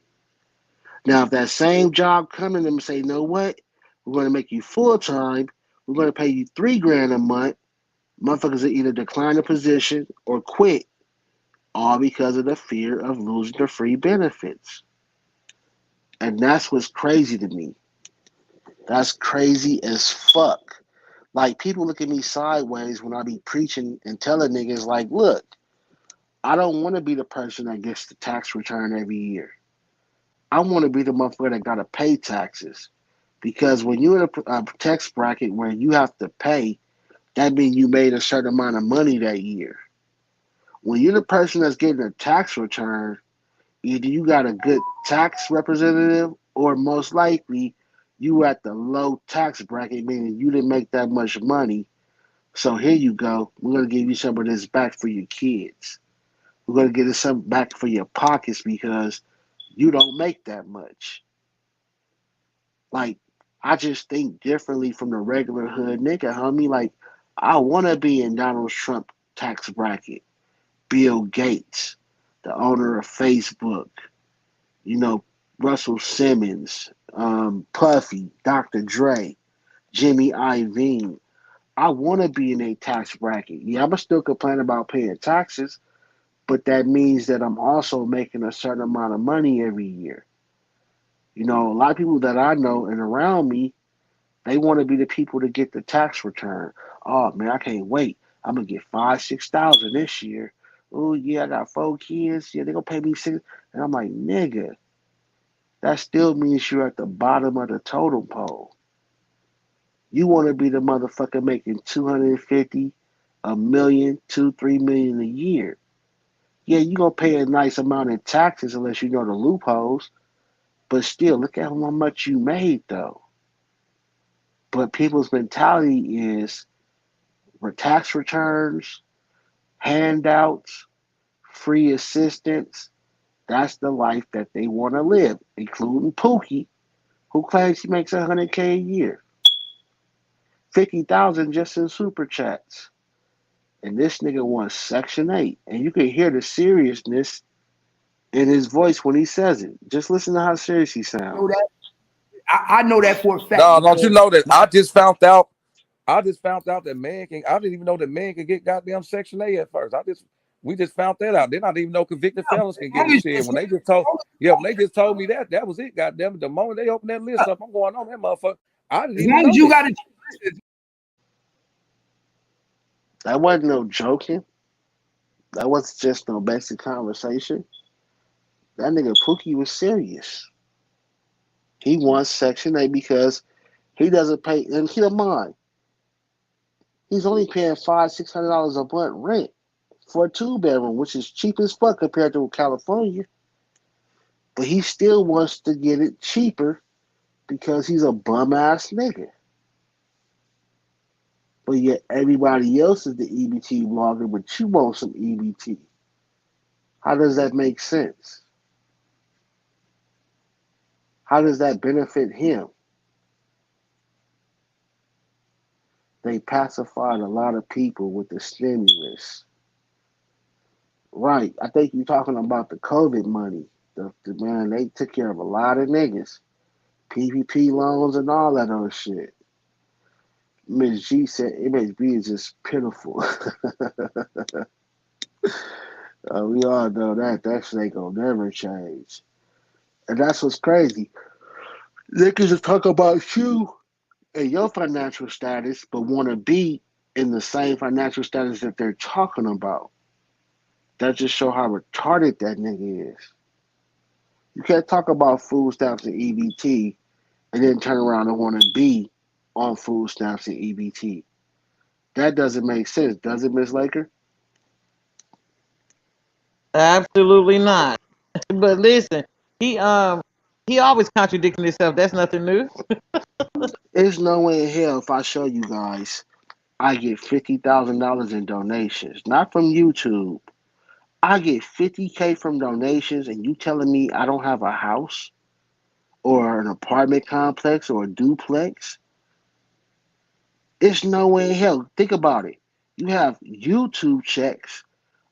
Now, if that same job come in and say, you know what, we're going to make you full time, we're going to pay you 3 grand a month, motherfuckers will either decline the position or quit, all because of the fear of losing their free benefits. And that's what's crazy to me. That's crazy as fuck. Like, people look at me sideways when I be preaching and telling niggas, like, look, I don't want to be the person that gets the tax return every year. I want to be the motherfucker that got to pay taxes. Because when you're in a tax bracket where you have to pay, that means you made a certain amount of money that year. When you're the person that's getting a tax return, either you got a good tax representative or most likely you at the low tax bracket, meaning you didn't make that much money. So here you go. We're going to give you some of this back for your kids. We're going to get some back for your pockets because you don't make that much. Like, I just think differently from the regular hood nigga, homie. Like, I want to be in Donald Trump tax bracket. Bill Gates, the owner of Facebook, you know, Russell Simmons, Puffy, Dr. Dre, Jimmy Iovine. I want to be in a tax bracket. Yeah, I'm still complain about paying taxes, but that means that I'm also making a certain amount of money every year. A lot of people that I know and around me, they want to be the people to get the tax return. Oh man, I can't wait. I'm gonna get 5, 6 thousand this year. Oh yeah, I got 4 kids. Yeah, they gonna pay me six. And I'm like, nigga, that still means you're at the bottom of the totem pole. You want to be the motherfucker making 250, a million, 2, 3 million a year. Yeah, you gonna pay a nice amount in taxes unless you know the loopholes. But still, look at how much you made though. But people's mentality is tax returns, handouts, free assistance. That's the life that they want to live, including Pookie, who claims he makes 100K a year, 50,000 just in super chats. And this nigga wants Section 8. And you can hear the seriousness in his voice when he says it. Just listen to how serious he Know sounds. that? I know that for a fact No, don't you because know that I just found out? I just found out that man can. I didn't even know that man can get goddamn Section A at first. We just found that out. Then I didn't even know convicted felons can get long it. as Shit, you when they just told, yeah, when they just told me that, that was it. Goddamn it! The moment they opened that list up, I'm going on that motherfucker. I didn't as even long as know you this. got to listen, That wasn't no joking. That wasn't just no basic conversation. That nigga Pookie was serious. He wants Section 8 because he doesn't pay, and keep in mind, he's only paying $500-600 a month rent for a 2 bedroom, which is cheap as fuck compared to California. But he still wants to get it cheaper because he's a bum ass nigga. But yet everybody else is the EBT blogger, but you want some EBT. How does that make sense? How does that benefit him? They pacified a lot of people with the stimulus. Right. I think you're talking about the COVID money. The man, they took care of a lot of niggas. PPP loans and all that other shit. Miss G said MHB is just pitiful. We all know that shit ain't gonna never change. And that's what's crazy. They can just talk about you and your financial status, but want to be in the same financial status that they're talking about. That just show how retarded that nigga is. You can't talk about food stamps and EBT and then turn around and want to be on food stamps and EBT. That doesn't make sense, does it, Miss Laker? Absolutely not. But listen, he um he always contradicting himself. That's nothing new. There's no way in hell if I show you guys I get $50,000 in donations, not from YouTube. I get 50K from donations, and you telling me I don't have a house or an apartment complex or a duplex? It's no way in hell. Think about it. You have YouTube checks,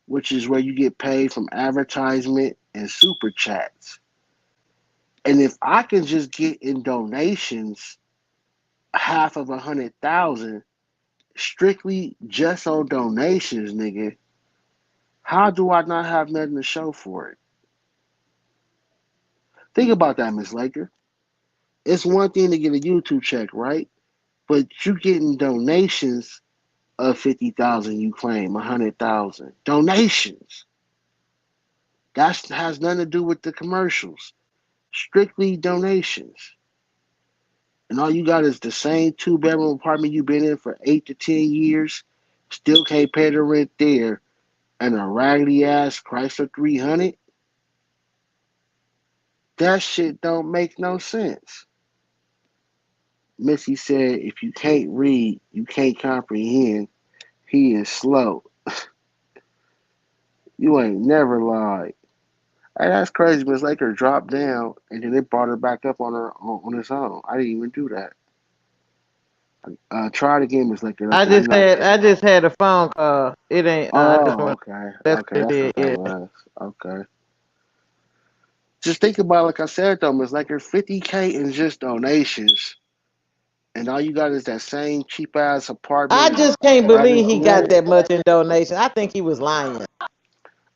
which is where you get paid from advertisement and super chats. And if I can just get in donations half of 100,000 strictly just on donations, nigga, how do I not have nothing to show for it? Think about that, Miss Laker. It's one thing to get a YouTube check, right? But you getting donations of 50,000, you claim 100,000 donations. That has nothing to do with the commercials. Strictly donations. And all you got is the same 2 bedroom apartment you've been in for 8 to 10 years. Still can't pay the rent there, and a raggedy ass Chrysler 300. That shit don't make no sense. Missy said, if you can't read, you can't comprehend. He is slow. You ain't never lied. Hey, that's crazy. Miss Laker dropped down and then they brought her back up on its own. I didn't even do that. Try it again, Miss Laker. I I'm just not. had I just had a phone call. It ain't. I just Oh, want. okay. That's Okay, what that's it what that is. was. Okay. Just think about it, like I said though, Miss Laker, 50K in just donations, and all you got is that same cheap ass apartment I and just can't raggedy believe he got rent. that much in donation. I think he was lying.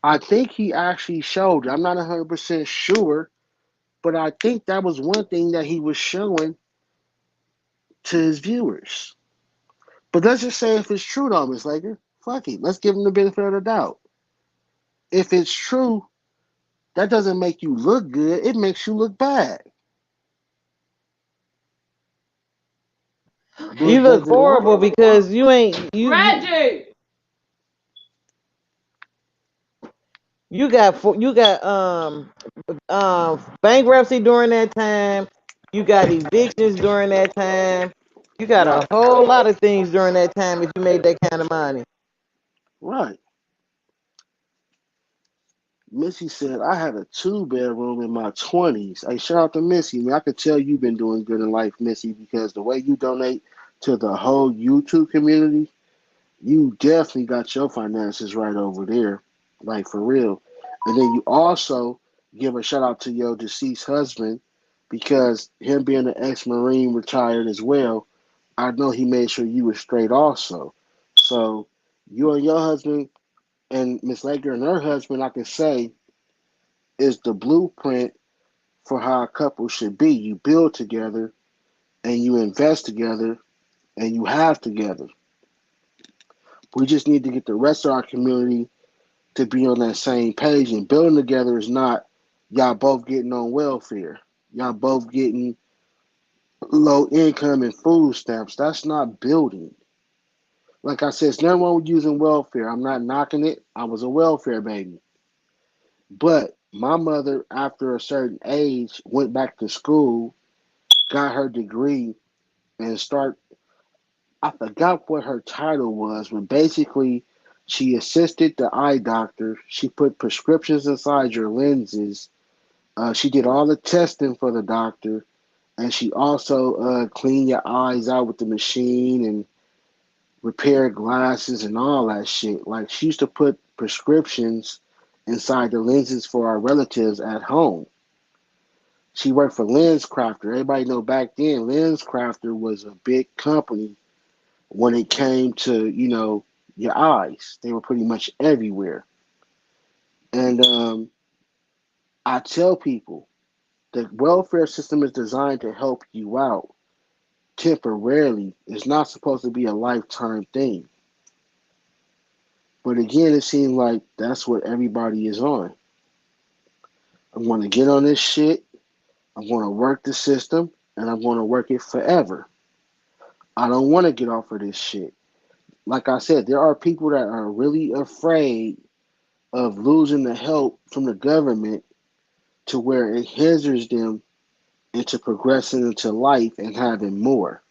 I think he actually showed it. I'm not 100% sure, but I think that was one thing that he was showing to his viewers. But let's just say if it's true though, Miss Laker, fuck it. Let's give him the benefit of the doubt. If it's true, that doesn't make you look good. It makes you look bad. You look Does it not? horrible because you ain't you. bankruptcy during that time. You got evictions during that time. You got a Right, whole lot of things during that time if you made that kind of money. right. Missy said I had a 2 bedroom in my 20s. Hey, shout out to Missy. Man, I could tell you've been doing good in life, Missy, because the way you donate to the whole YouTube community, you definitely got your finances right over there, like for real. And then you also give a shout out to your deceased husband because him being an ex-marine retired as well. I know he made sure you were straight also. So you and your husband and Miss Laker and her husband, I can say, is the blueprint for how a couple should be. You build together and you invest together and you have together. We just need to get the rest of our community to be on that same page. And building together is not y'all both getting on welfare. Y'all both getting low income and food stamps. That's not building. Like I said, it's nothing wrong with using welfare. I'm not knocking it. I was a welfare baby. But my mother, after a certain age, went back to school, got her degree, and start. I forgot what her title was, but basically, she assisted the eye doctor. She put prescriptions inside your lenses. She did all the testing for the doctor, and she also cleaned your eyes out with the machine and repair glasses and all that shit. Like she used to put prescriptions inside the lenses for our relatives at home. She worked for Lens Crafter. Everybody know back then Lens Crafter was a big company when it came to, your eyes. They were pretty much everywhere. And I tell people the welfare system is designed to help you out temporarily. It's not supposed to be a lifetime thing. But again, it seems like that's what everybody is on. I'm going to get on this shit. I'm going to work the system and I'm going to work it forever. I don't want to get off of this shit. Like I said, there are people that are really afraid of losing the help from the government to where it hinders them into progressing into life and having more.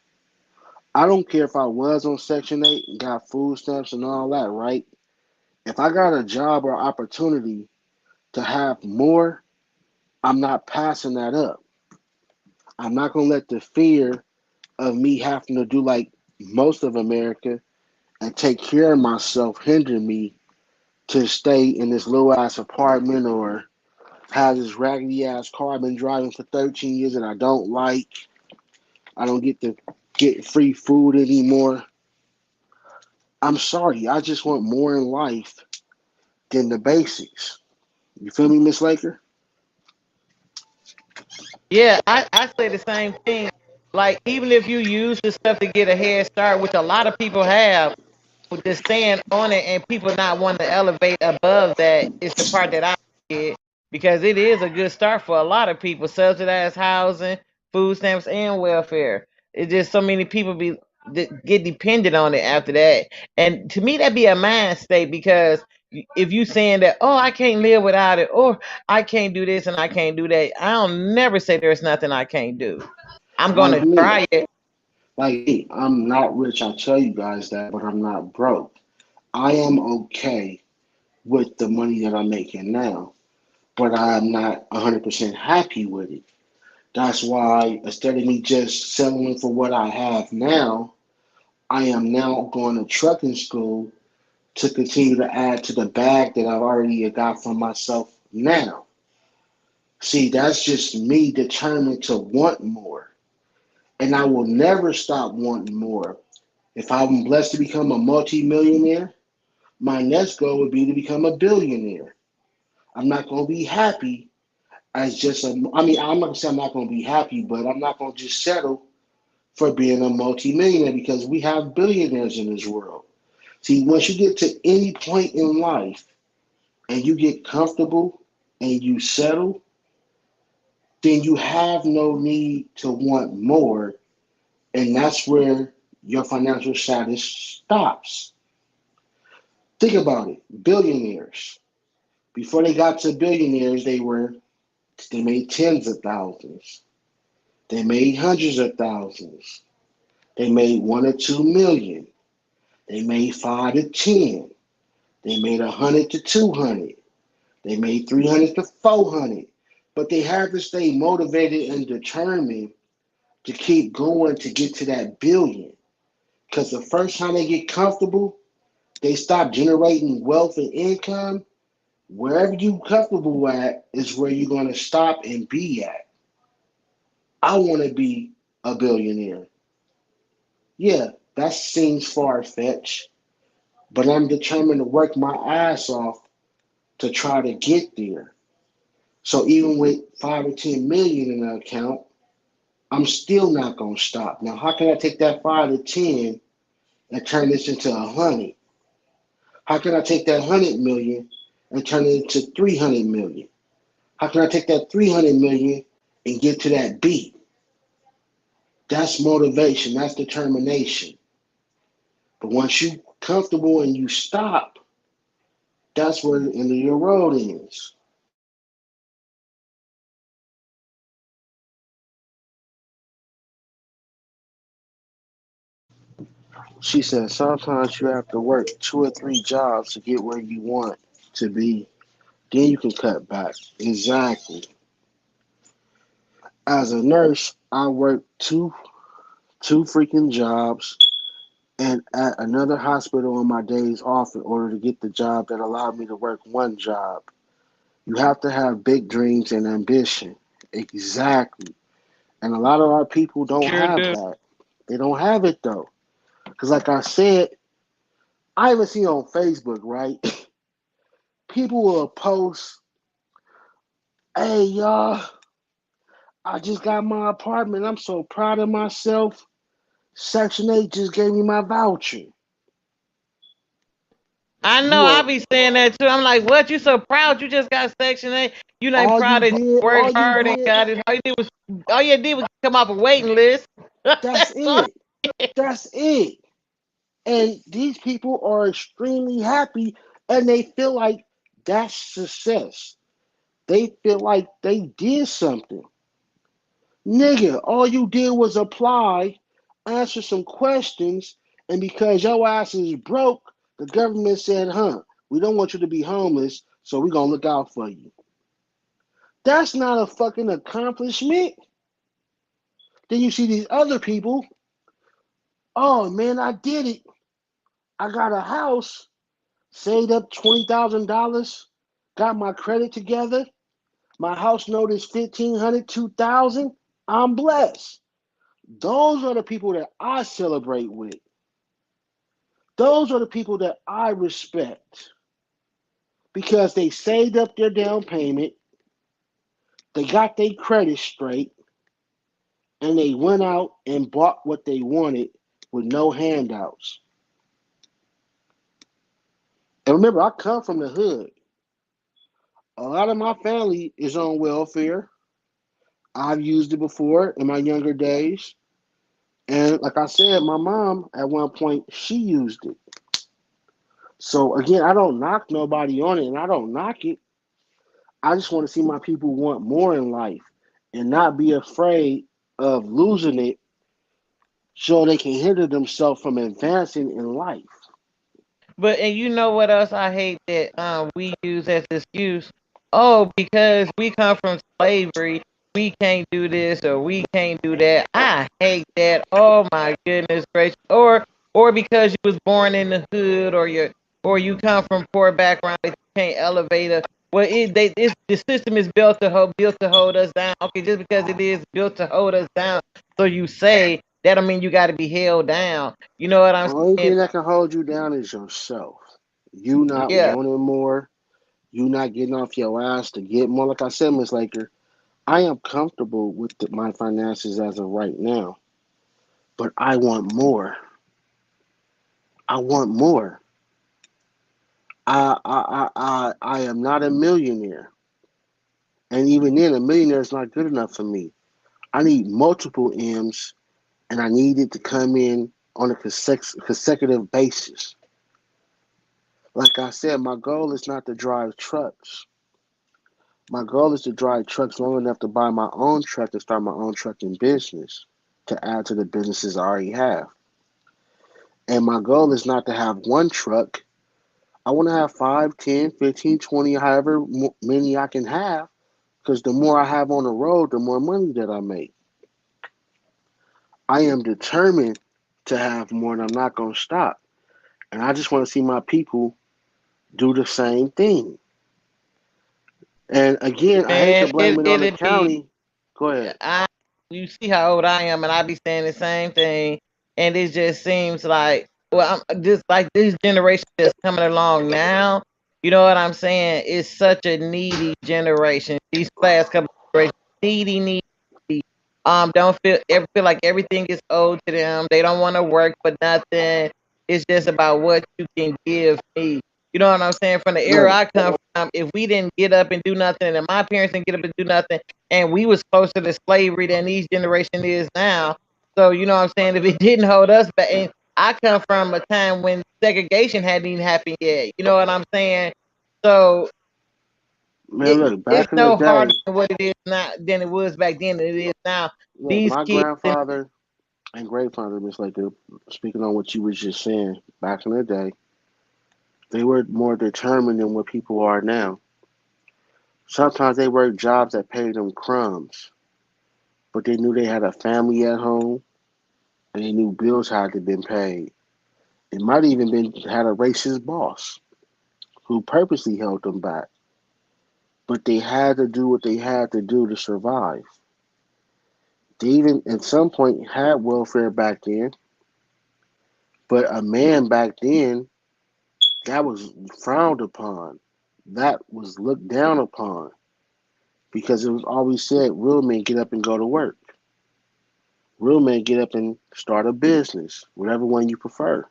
I don't care if I was on Section 8 and got food stamps and all that, right? If I got a job or opportunity to have more, I'm not passing that up. I'm not going to let the fear of me having to do like most of America and take care of myself hinder me to stay in this little ass apartment or have this raggedy ass car I've been driving for 13 years that I don't like. I don't get to get free food anymore. I'm sorry. I just want more in life than the basics. You feel me, Miss Laker? Yeah, I say the same thing. Like even if you use the stuff to get a head start, which a lot of people have, just staying on it and people not wanting to elevate above that is the part that I get because it is a good start for a lot of people. Subsidized housing, food stamps, and welfare. It's just so many people get dependent on it after that. And to me, that be a mind state because if you saying that, oh, I can't live without it, or I can't do this and I can't do that, I'll never say there's nothing I can't do. I'm Like gonna me. try it. Like me. I'm not rich. I tell you guys that, but I'm not broke. I am okay with the money that I'm making now, but I'm not 100% happy with it. That's why instead of me just settling for what I have now, I am now going to trucking school to continue to add to the bag that I've already got for myself now. See, that's just me determined to want more. And I will never stop wanting more. If I'm blessed to become a multimillionaire, my next goal would be to become a billionaire. I'm not going to be happy as just a, I mean, I'm not going to say I'm not going to be happy, but I'm not going to just settle for being a multimillionaire because we have billionaires in this world. See, once you get to any point in life and you get comfortable and you settle, then you have no need to want more. And that's where your financial status stops. Think about it. Billionaires. Before they got to billionaires, they made tens of thousands. They made hundreds of thousands. They made 1 or 2 million. They made 5 to 10. They made 100 to 200. They made 300 to 400. But they have to stay motivated and determined to keep going to get to that billion. Because the first time they get comfortable, they stop generating wealth and income. Wherever you comfortable at is where you're going to stop and be at. I want to be a billionaire. Yeah, that seems far fetched, but I'm determined to work my ass off to try to get there. So even with 5 or 10 million in the account, I'm still not gonna stop. Now, how can I take that 5 to 10 and turn this into 100? How can I take that 100 million and turn it into 300 million? How can I take that 300 million and get to that beat? That's motivation. That's determination. But once you comfortable and you stop, that's where the end of your road is. She said sometimes you have to work 2 or 3 jobs to get where you want to be. Then you can cut back. Exactly. As a nurse, I worked two freaking jobs and at another hospital on my days off in order to get the job that allowed me to work one job. You have to have big dreams and ambition. Exactly. And a lot of our people don't Sure have do. that. They don't have it though. Because, like I said, I even see on Facebook, right? People will post, hey, y'all, I just got my apartment. I'm so proud of myself. Section 8 just gave me my voucher. I know You I are be saying that too. I'm like, what? You so proud you just got Section 8. You ain't proud that you all worked you hard and did, got it. All you did was come off a waiting list. that's That's all. it. That's it. And these people are extremely happy and they feel like that's success. They feel like they did something. Nigga, all you did was apply, answer some questions, and because your ass is broke, the government said, we don't want you to be homeless, so we're gonna look out for you. That's not a fucking accomplishment. Then you see these other people, oh man, I did it. I got a house, saved up $20,000, got my credit together. My house note is 1,500, 2,000. I'm blessed. Those are the people that I celebrate with. Those are the people that I respect because they saved up their down payment, they got their credit straight, and they went out and bought what they wanted with no handouts. And remember, I come from the hood. A lot of my family is on welfare. I've used it before in my younger days. And like I said, my mom at one point, she used it. So again, I don't knock nobody on it and I don't knock it. I just want to see my people want more in life and not be afraid of losing it so they can hinder themselves from advancing in life. But and you know what else I hate that we use as excuse? Oh, because we come from slavery, we can't do this or we can't do that. I hate that. Oh my goodness gracious. Or because you was born in the hood or you come from poor background that you can't elevate a well the system is built to hold us down. Okay, just because it is built to hold us down, so you say that don't mean you gotta be held down. You know what I'm Only saying? thing that can hold you down is yourself. You not Yeah. wanting more, you not getting off your ass to get more. Like I said, Miss Laker, I am comfortable with my finances as of right now, but I want more. I want more. I am not a millionaire. And even then, a millionaire is not good enough for me. I need multiple M's and I need it to come in on a consecutive basis. Like I said, my goal is not to drive trucks. My goal is to drive trucks long enough to buy my own truck and start my own trucking business to add to the businesses I already have. And my goal is not to have one truck. I want to have 5, 10, 15, 20, however many I can have, because the more I have on the road, the more money that I make. I am determined to have more and I'm not going to stop. And I just want to see my people do the same thing. And again, I hate to Man, blame it on the it'll be. county. Go ahead. I You see how old I am, and I be saying the same thing, and it just seems like, well, I'm just like this generation that's coming along now. You know what I'm saying? It's such a needy generation. These last couple of generations, needy. Don't feel like everything is owed to them. They don't want to work for nothing. It's just about what you can give me. You know what I'm saying? From the era Look, I come from, if we didn't get up and do nothing, and my parents didn't get up and do nothing, and we was closer to slavery than these generation is now. So you know what I'm saying? If it didn't hold us back, and I come from a time when segregation hadn't even happened yet. You know what I'm saying? So man, look, it's back in the no harder day, than what it is now than it was back then than it is now. look, These my kids, grandfather and great father, Miss Laker, speaking on what you was just saying, back in the day, they were more determined than what people are now. Sometimes they worked jobs that paid them crumbs, but they knew they had a family at home and they knew bills had to be paid. It might even been had a racist boss who purposely held them back, but they had to do what they had to do to survive. They even at some point had welfare back then, but a man back then that was frowned upon. That was looked down upon because it was always said real men get up and go to work. Real men get up and start a business, whatever one you prefer.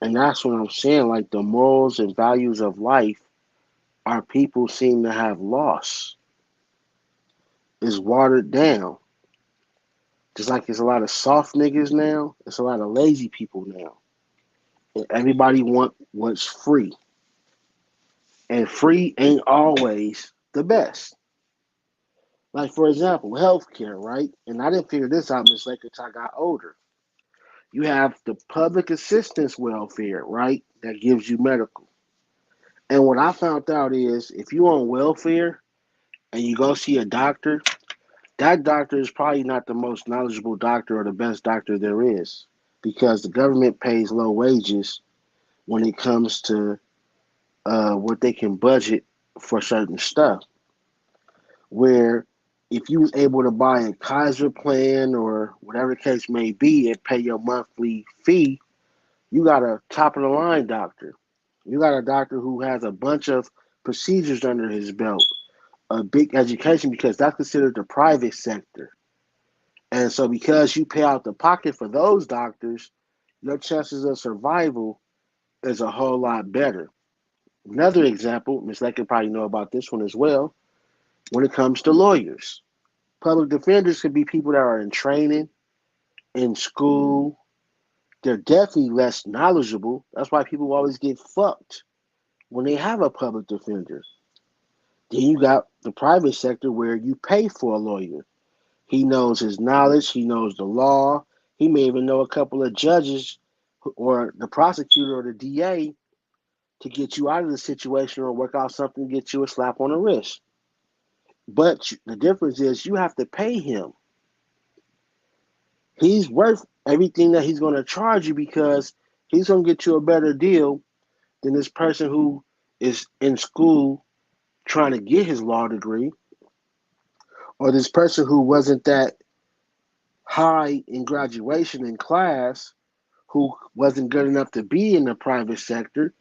And that's what I'm saying. Like the morals and values of life, our people seem to have lost. Is watered down. Just like there's a lot of soft niggas now, there's a lot of lazy people now. And everybody want what's free. And free ain't always the best. Like for example, healthcare, right? And I didn't figure this out, Miss Lake, until I got older. You have the public assistance welfare, right? That gives you medical. And what I found out is if you on welfare and you go see a doctor, that doctor is probably not the most knowledgeable doctor or the best doctor there is because the government pays low wages when it comes to what they can budget for certain stuff. Where if you was able to buy a Kaiser plan or whatever the case may be and pay your monthly fee, you got a top of the line doctor. You got a doctor who has a bunch of procedures under his belt, a big education because that's considered the private sector. And so because you pay out the pocket for those doctors, your chances of survival is a whole lot better. Another example, Ms. Lake could probably know about this one as well, when it comes to lawyers. Public defenders could be people that are in training, in school. They're definitely less knowledgeable. That's why people always get fucked when they have a public defender. Then you got the private sector where you pay for a lawyer. He knows his knowledge, he knows the law, he may even know a couple of judges or the prosecutor or the DA to get you out of the situation or work out something to get you a slap on the wrist. But the difference is you have to pay him. He's worth everything that he's going to charge you because he's going to get you a better deal than this person who is in school trying to get his law degree, or this person who wasn't that high in graduation in class, who wasn't good enough to be in the private sector,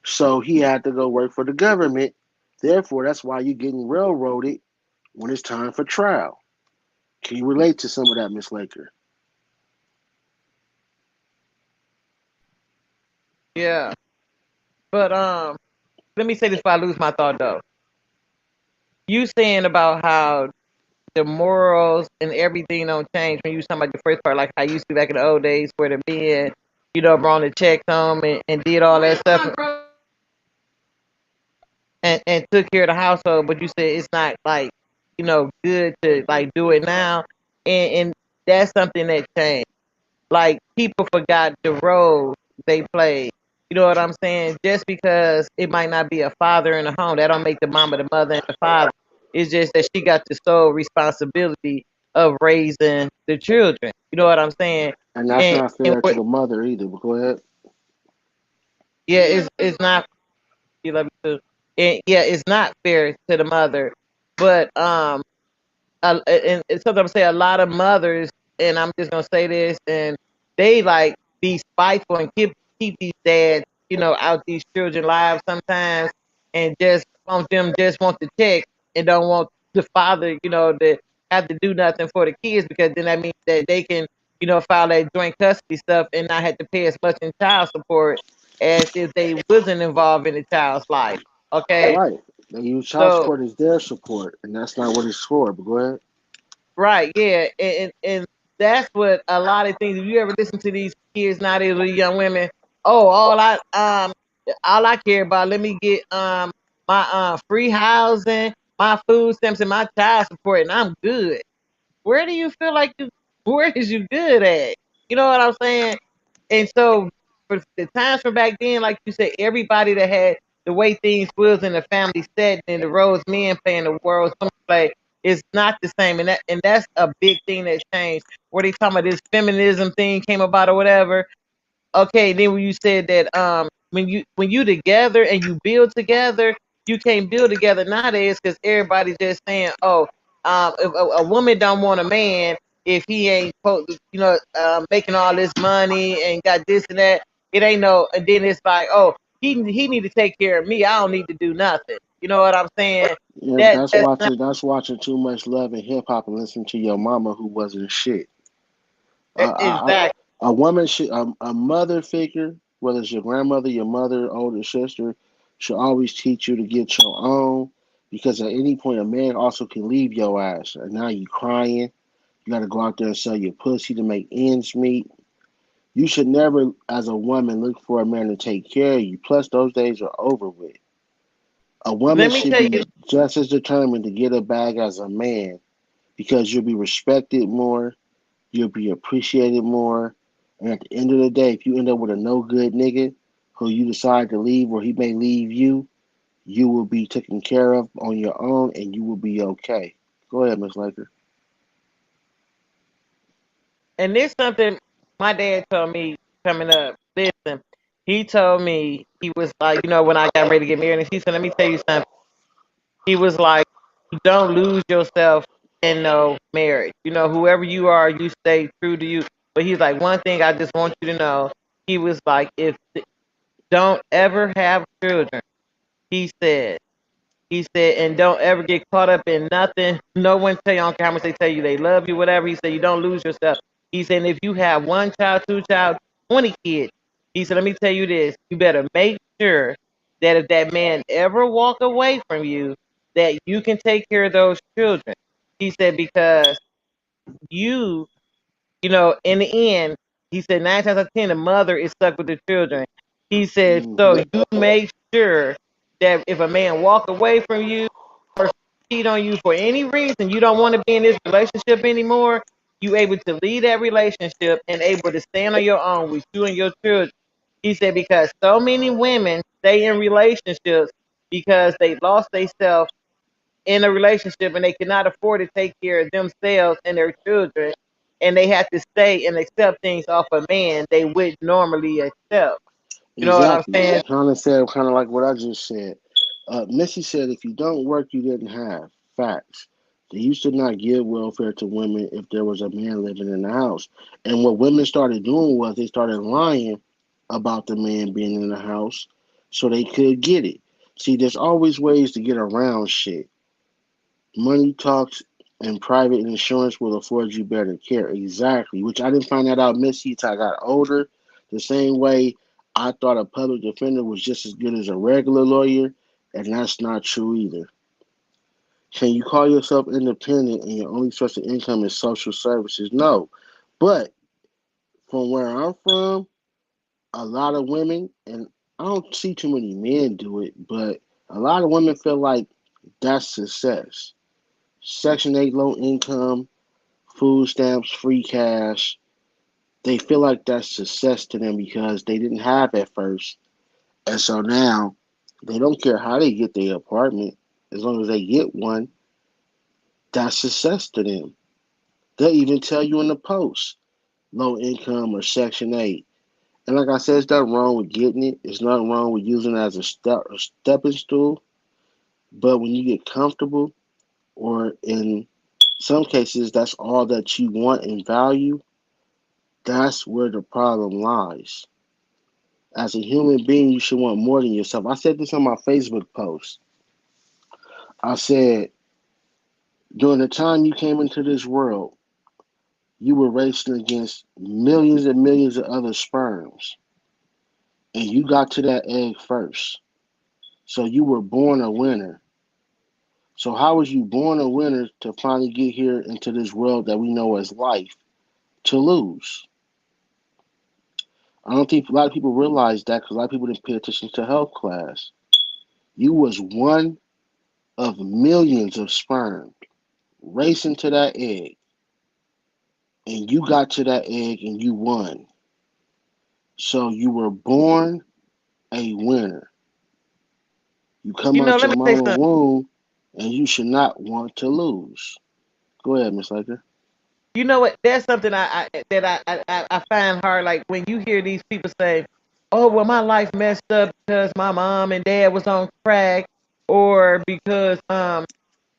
so he had to go work for the government. Therefore, that's why you're getting railroaded when it's time for trial. Can you relate to some of that, Miss Laker? yeah. But let me say this before I lose my thought though. You saying about how the morals and everything don't change when you was talking about the first part, like how you used to back in the old days where the men, brought the checks home and did all that stuff. and took care of the household, but you said it's not like, good to like do it now, and that's something that changed. Like people forgot the role they played. You know what I'm saying? Just because it might not be a father in the home, that don't make the mama the mother and the father. It's just that she got the sole responsibility of raising the children. You know what I'm saying? And that's And, not and fair to what, the mother either. But go ahead. yeah, it's not. You love me too. And yeah, it's not fair to the mother, but and sometimes say a lot of mothers, and I'm just gonna say this, and they like be spiteful and keep these dads, out these children lives sometimes, and just want the check and don't want the father, to have to do nothing for the kids, because then that means that they can, file that joint custody stuff and not have to pay as much in child support as if they wasn't involved in the child's life. Okay, Right. They use child so support as their support, and that's not what it's for. But go ahead. right, yeah, and that's what a lot of things. If you ever listen to these kids now, these little young women, oh, all I care about, let me get my free housing, my food stamps, and my child support, and I'm good. Where do you feel like where is you good at? You know what I'm saying? And so for the times from back then, like you said, everybody that had the way things was in the family set and the roles men play and the roles women play is not the same. And that's a big thing that changed. Where they talking about this feminism thing came about or whatever. Okay, then when you said that when you together and you build together, you can't build together nowadays because everybody's just saying, oh, if a woman don't want a man if he ain't making all this money and got this and that, it ain't no. And then it's like, oh, he need to take care of me. I don't need to do nothing. You know what I'm saying? Yeah, That that's that's not watching. That's watching too much Love and Hip Hop and listening to your mama who wasn't shit. exactly. A woman should, a mother figure, whether it's your grandmother, your mother, older sister, should always teach you to get your own. Because at any point, a man also can leave your ass, and now you crying. You got to go out there and sell your pussy to make ends meet. You should never, as a woman, look for a man to take care of you. Plus, those days are over with. A woman Let me should tell you. be just as determined to get a bag as a man because you'll be respected more, you'll be appreciated more, and at the end of the day, if you end up with a no good nigga who you decide to leave or he may leave you, you will be taken care of on your own and you will be okay. Go ahead, Miss Laker. And this something my dad told me coming up. Listen, he told me he was like, when I got ready to get married, and he said, "Let me tell you something." He was like, "You don't lose yourself in no marriage. Whoever you are, you stay true to you." But he's like, one thing I just want you to know. He was like, if don't ever have children. He said, and don't ever get caught up in nothing. No one tell you, I don't care how much they tell you they love you, whatever. He said, you don't lose yourself. He said, if you have one child, two child, 20 kids, he said, let me tell you this. You better make sure that if that man ever walk away from you, that you can take care of those children. He said, because you in the end, he said 9 times out of 10, the mother is stuck with the children. He said, Hmm. so you make sure that if a man walk away from you or cheat on you for any reason, you don't want to be in this relationship anymore, you able to leave that relationship and able to stand on your own with you and your children. He said, because so many women stay in relationships because they lost themselves in a relationship and they cannot afford to take care of themselves and their children, and they have to stay and accept things off a man they would normally accept. You know what I'm Exactly. saying? Kind of said, kind of like what I just said. Missy said, if you don't work, you didn't have. Facts. They used to not give welfare to women if there was a man living in the house. And what women started doing was they started lying about the man being in the house so they could get it. See, there's always ways to get around shit. Money talks and private insurance will afford you better care. Exactly. Which I didn't find that out, Missy, until I got older. The same way I thought a public defender was just as good as a regular lawyer, and that's not true either. Can you call yourself independent and your only source of income is social services? No. But from where I'm from, a lot of women, and I don't see too many men do it, but A lot of women feel like that's success. Section 8 low income, food stamps, free cash. They feel like that's success to them because they didn't have at first. And so now they don't care how they get their apartment. As long as they get one, that's success to them. They'll even tell you in the post, low income or Section 8. And like I said, there's nothing wrong with getting it. There's nothing wrong with using it as a stepping stool. But when you get comfortable, or in some cases, that's all that you want and value, that's where the problem lies. As a human being, you should want more than yourself. I said this on my Facebook post. I said, during the time you came into this world, you were racing against millions and millions of other sperms, and you got to that egg first. So you were born a winner. So how was you born a winner to finally get here into this world that we know as life to lose? I don't think a lot of people realize that because a lot of people didn't pay attention to health class. You was one of millions of sperm racing to that egg, and you got to that egg and you won. So you were born a winner. You come out Let your me say mama something. womb, and you should not want to lose. Go ahead, Miss Laker. You know what? That's something I find hard. Like when you hear these people say, "Oh, well, my life messed up because my mom and dad was on crack, or because I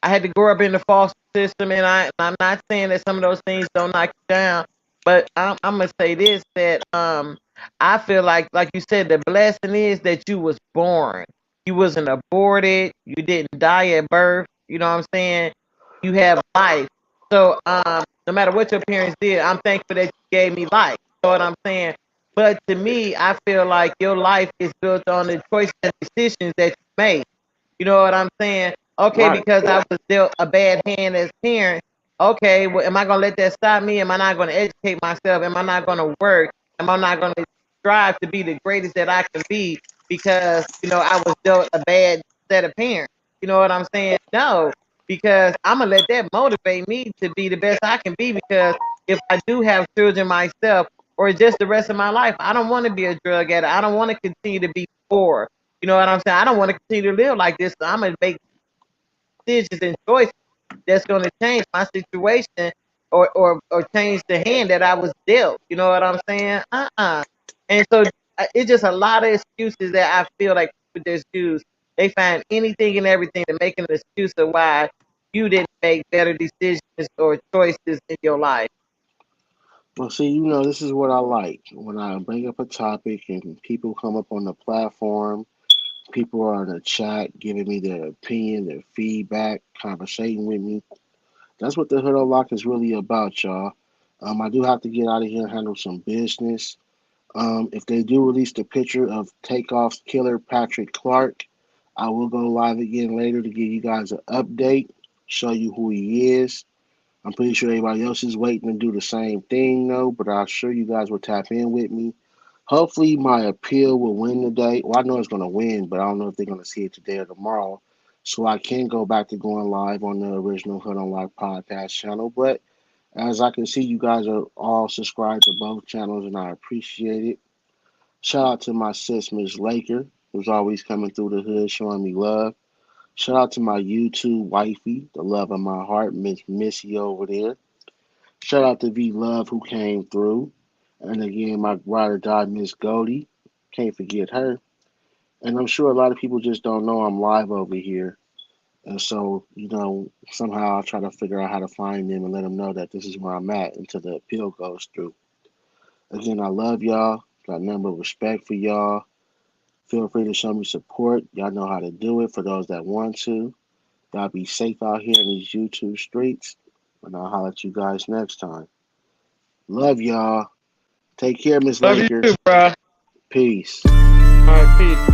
had to grow up in the foster system," and I'm not saying that some of those things don't knock you down, but I'm gonna say this, that I feel like you said, the blessing is that you was born. You wasn't aborted. You didn't die at birth. You know what I'm saying? You have life. So no matter what your parents did, I'm thankful that you gave me life. You know what I'm saying? But to me, I feel like your life is built on the choices and decisions that you make. You know what I'm saying? Okay, Right. because I was dealt a bad hand as a parent. Okay, well, am I gonna let that stop me? Am I not gonna educate myself? Am I not gonna work? Am I not gonna strive to be the greatest that I can be because I was dealt a bad set of parents? You know what I'm saying? No, because I'm gonna let that motivate me to be the best I can be. Because if I do have children myself, or just the rest of my life, I don't want to be a drug addict. I don't want to continue to be poor. You know what I'm saying? I don't want to continue to live like this. So I'm gonna make decisions and choices that's gonna change my situation, or change the hand that I was dealt. You know what I'm saying? And so it's just a lot of excuses that I feel like people just use. They find anything and everything to make an excuse of why you didn't make better decisions or choices in your life. Well, see, this is what I like. When I bring up a topic and people come up on the platform, people are in the chat giving me their opinion, their feedback, conversating with me. That's what the Hood Lock is really about, y'all. I do have to get out of here and handle some business. If they do release the picture of Takeoff's killer, Patrick Clark, I will go live again later to give you guys an update, show you who he is. I'm pretty sure everybody else is waiting to do the same thing, though, but I'm sure you guys will tap in with me. Hopefully, my appeal will win today. Well, I know it's going to win, but I don't know if they're going to see it today or tomorrow. So I can go back to going live on the original Hood Unlocked podcast channel. But as I can see, you guys are all subscribed to both channels, and I appreciate it. Shout out to my sis, Miss Laker, who's always coming through the hood showing me love. Shout out to my YouTube wifey, the love of my heart, Miss Missy over there. Shout out to V Love who came through. And again, my ride or die, Miss Goldie. Can't forget her. And I'm sure a lot of people just don't know I'm live over here. And so, somehow I'll try to figure out how to find them and let them know that this is where I'm at until the appeal goes through. Again, I love y'all. Got nothing but respect for y'all. Feel free to show me support. Y'all know how to do it for those that want to. Y'all be safe out here in these YouTube streets. And I'll holler at you guys next time. Love y'all. Take care, Miss Love you Laker. too, bro. Peace. All right, peace.